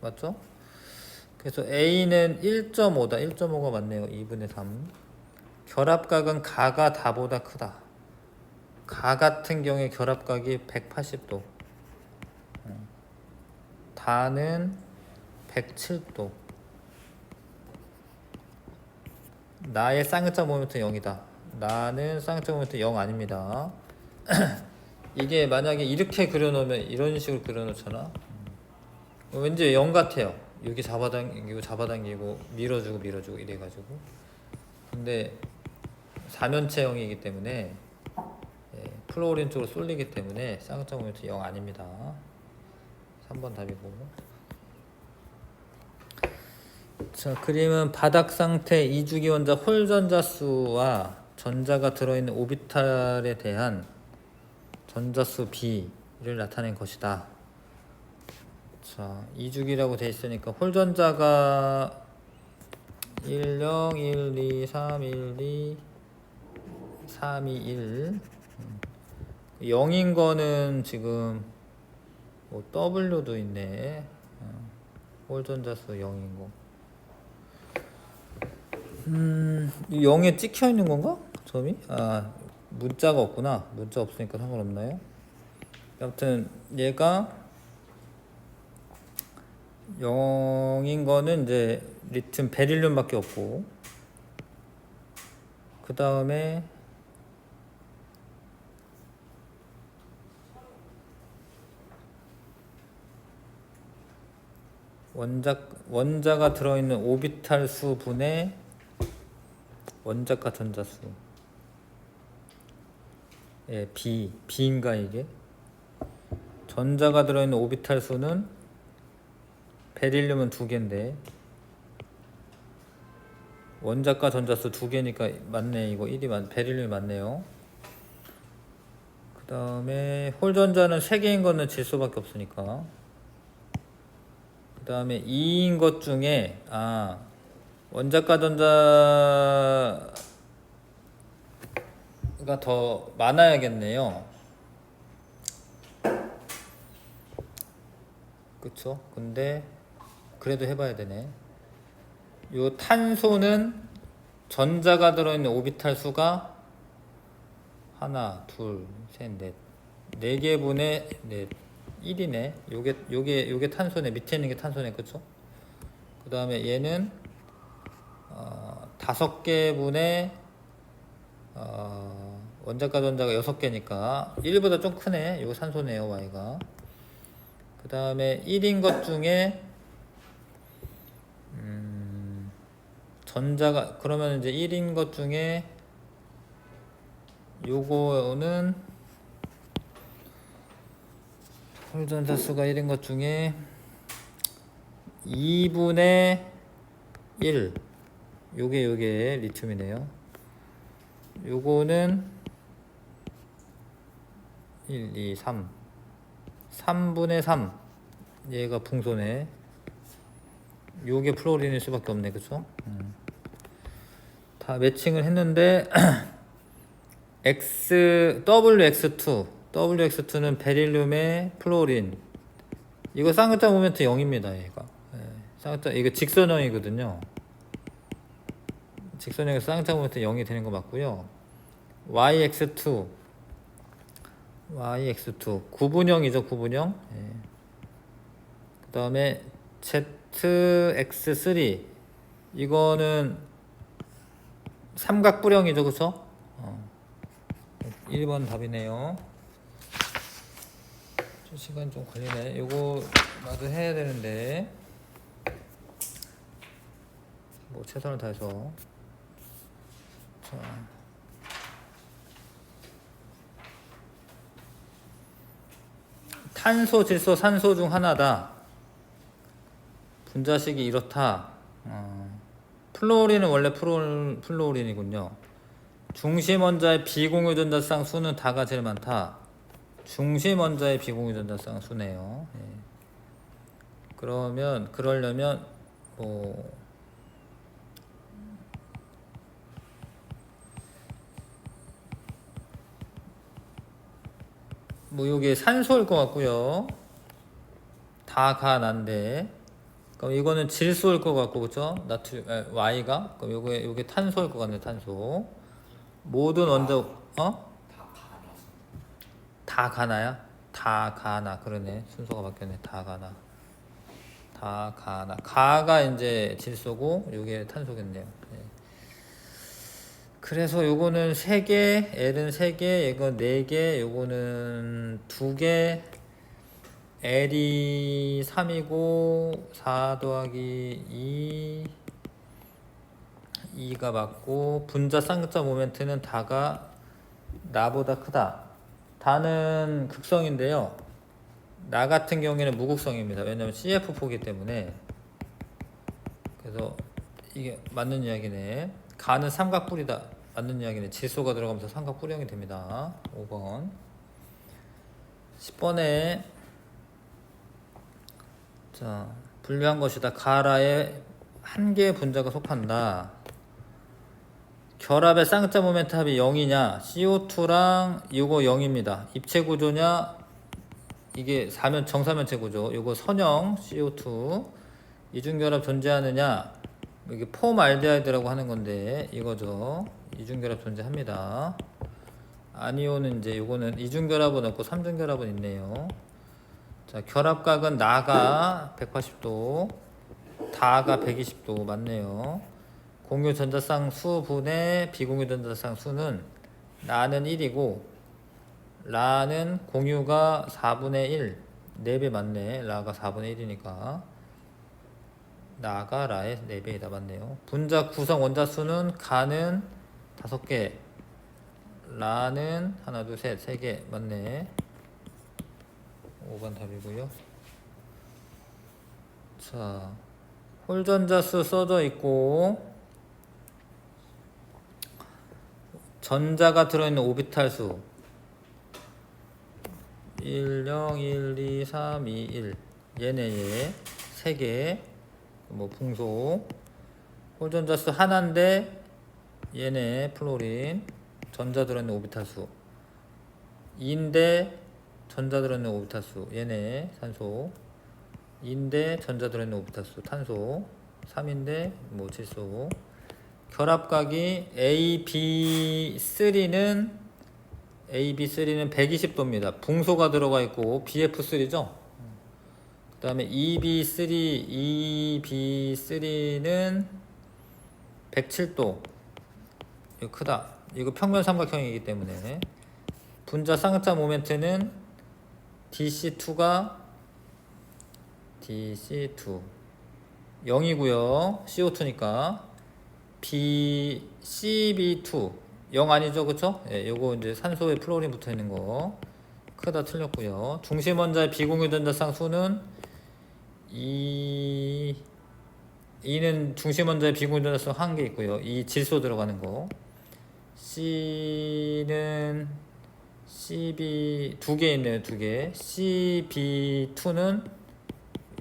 맞죠? 그래서 A는 1.5다. 1.5가 맞네요. 2분의 3. 결합각은 가가 다보다 크다. 가 같은 경우에 결합각이 180도. 다는 107도. 나의 쌍극자 모멘트 0이다. 나는 쌍극자 모멘트 0 아닙니다. 이게 만약에 이렇게 그려놓으면 이런 식으로 그려놓잖아. 왠지 0 같아요. 여기 잡아당기고 밀어주고 이래가지고. 근데 사면체형이기 때문에 플로린 쪽으로 쏠리기 때문에 쌍극자 모멘트 0 아닙니다. 3번 답이고. 자, 그림은 바닥 상태 이주기 원자 홀 전자수와 전자가 들어있는 오비탈에 대한 전자수 B를 나타낸 것이다. 자, 이주기라고 돼 있으니까 홀 전자가 1, 0, 1, 2, 3, 1, 2, 3, 2, 1. 0인 거는 지금 뭐 W도 있네. 홀 전자수 0인 거. 0에 찍혀 있는 건가? 점이? 아, 문자가 없구나. 문자 없으니까 상관없나요? 아무튼 얘가 0인 거는 이제 리튬 베릴륨밖에 없고, 그 다음에 원자가 들어있는 오비탈 수분의 원자가 전자수. 예, B인가 이게? 전자가 들어있는 오비탈 수는 베릴륨은 2개인데 원자가 전자수 2개니까 맞네. 이거 1이 베릴륨이 맞네요. 그 다음에 홀 전자는 3개인 거는 질소밖에 없으니까. 그 다음에 2인 것 중에 원자가 전자가 더 많아야겠네요. 그쵸? 근데 그래도 해봐야 되네. 요 탄소는 전자가 들어있는 오비탈 수가 하나, 둘, 셋, 넷. 4개분의 넷. 1이네. 요게 탄소네. 밑에 있는 게 탄소네. 그쵸? 그 다음에 얘는 5개분의 원자가 전자가 6개니까 1보다 좀 크네. 이거 산소네요. Y가. 그 다음에 1인 것 중에 전자가 그러면 이제 1인 것 중에 요거는 홀전자수가 1인 것 중에 2분의 1 요게 리튬이네요. 요거는 1, 2, 3 3분의 3 얘가 붕소네. 요게 플로린일 수밖에 없네. 그쵸? 다 매칭을 했는데 WX2는 베릴륨의 플로린. 이거 쌍극자 모멘트 0입니다. 얘가. 쌍극자 이거 직선형이거든요. 직선형에서 쌍극자 모멘트 0이 되는 거 맞고요. YX2 구분형이죠. 구분형. 그 다음에 ZX3 이거는 삼각뿔형이죠. 그쵸? 1번 답이네요. 시간 좀 걸리네. 요거 나도 해야 되는데 뭐 최선을 다해서. 자, 탄소, 질소, 산소 중 하나다. 분자식이 이렇다. 플로린은 원래 플로린이군요. 중심 원자의 비공유 전자쌍 수는 다가 제일 많다. 중심 원자의 비공유 전자쌍 수네요. 그러려면 요게 산소일 것 같고요. 다가 난데. 그럼 이거는 질소일 것 같고, 그쵸? Y가? 그럼 요게 탄소일 것 같네, 탄소. 모든 원자, 다 가나야? 다 가나. 그러네. 순서가 바뀌었네. 다 가나. 가가 이제 질소고, 요게 탄소겠네요. 그래서 요거는 3개, L은 3개, 이거 4개, 요거는 2개, L이 3이고 4 더하기 2가 맞고, 분자 쌍극자 모멘트는 다가 나보다 크다. 다는 극성인데요. 나 같은 경우에는 무극성입니다. 왜냐면 CF4이기 때문에. 그래서 이게 맞는 이야기네. 가는 삼각뿔이다. 맞는 이야기네. 질소가 들어가면서 삼각뿔형이 됩니다. 5번. 10번에 자, 분류한 것이다. 가라에 한 개의 분자가 속한다. 결합의 쌍극자 모멘트 합이 0이냐? CO2랑 이거 0입니다. 입체 구조냐? 이게 정사면체 구조. 이거 선형 CO2. 이중결합 존재하느냐? 이게 폼알데하이드라고 하는 건데 이거죠. 이중결합 존재합니다. 아니오는 이제 요거는 이중결합은 없고 삼중결합은 있네요. 자, 결합각은 나가 180도, 다가 120도 맞네요. 공유 전자쌍 수분의 비공유 전자쌍 수는 나는 1이고 라는 공유가 4분의 1, 4배 맞네. 라가 4분의 1이니까 나가 라의 4배이다. 맞네요. 분자 구성 원자 수는 가는 5개, 라는 하나, 둘, 셋, 3개 맞네. 5번 답이고요. 자, 홀전자수 써져 있고 전자가 들어있는 오비탈 수 1, 0, 1, 2, 3, 2, 1 얘네 3개 붕소. 홀전자수 하나인데 얘네 플로린. 전자 들어있는 오비탈 수 2인데 전자 들어있는 오비탈 수 얘네 산소. 2인데 전자 들어있는 오비탈 수 탄소. 3인데 질소. 결합각이 AB3는 120도입니다. 붕소가 들어가 있고 BF3죠. 그 다음에 EB3는 107도. 이거 크다. 이거 평면 삼각형이기 때문에. 분자 쌍극자 모멘트는 DC2가 DC2 0이고요. CO2니까 CB2 0 아니죠, 그쵸? 예, 요거 이제 산소에 플로린 붙어 있는 거. 크다 틀렸고요. 중심원자의 비공유전자쌍 수는 2는 중심원자의 비공유전자쌍 한 개 있고요. 이 질소 들어가는 거. C는 CB 두 개 있네요. 두 개. CB2는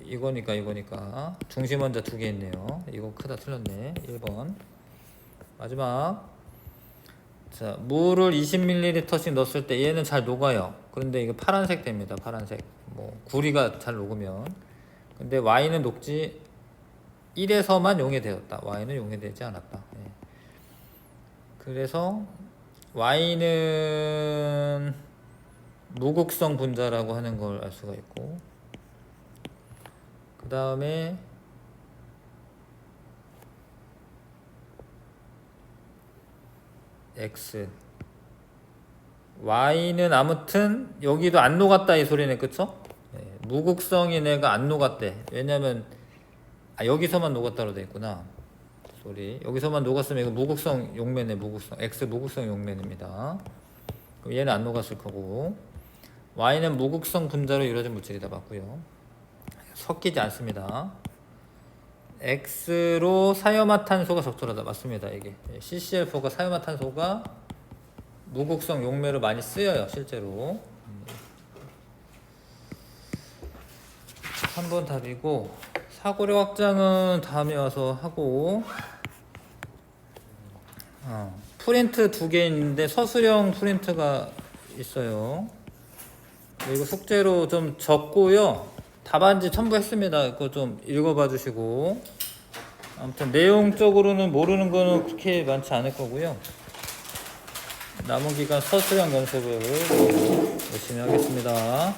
이거니까 중심원자 두 개 있네요. 이거 크다 틀렸네. 1번. 마지막. 자, 물을 20ml씩 넣었을 때 얘는 잘 녹아요. 그런데 이거 파란색 됩니다. 파란색. 뭐 구리가 잘 녹으면. 근데 Y는 녹지 1에서만 용해되었다. Y는 용해되지 않았다. 예. 그래서 Y는 무극성 분자라고 하는 걸 알 수가 있고, 그 다음에 X Y는 아무튼 여기도 안 녹았다 이 소리네. 그쵸? 네, 무극성인 애가 안 녹았대. 왜냐면 여기서만 녹았다로 돼 있구나. 소리. 여기서만 녹았으면 이거 무극성 용매네. 무극성 X 무극성 용매입니다. 그럼 얘는 안 녹았을 거고, Y는 무극성 분자로 이루어진 물질이다. 맞고요. 섞이지 않습니다. X로 사염화탄소가 적절하다. 맞습니다. 이게 CCl4가 사염화탄소가 무극성 용매로 많이 쓰여요. 실제로. 3번 답이고, 사고력 확장은 다음에 와서 하고, 프린트 두 개 있는데 서술형 프린트가 있어요. 이거 숙제로 좀 적고요. 답안지 첨부했습니다. 그거 좀 읽어봐 주시고. 아무튼 내용적으로는 모르는 거는 그렇게 많지 않을 거고요. 남은 기간 서술형 연습을 열심히 하겠습니다.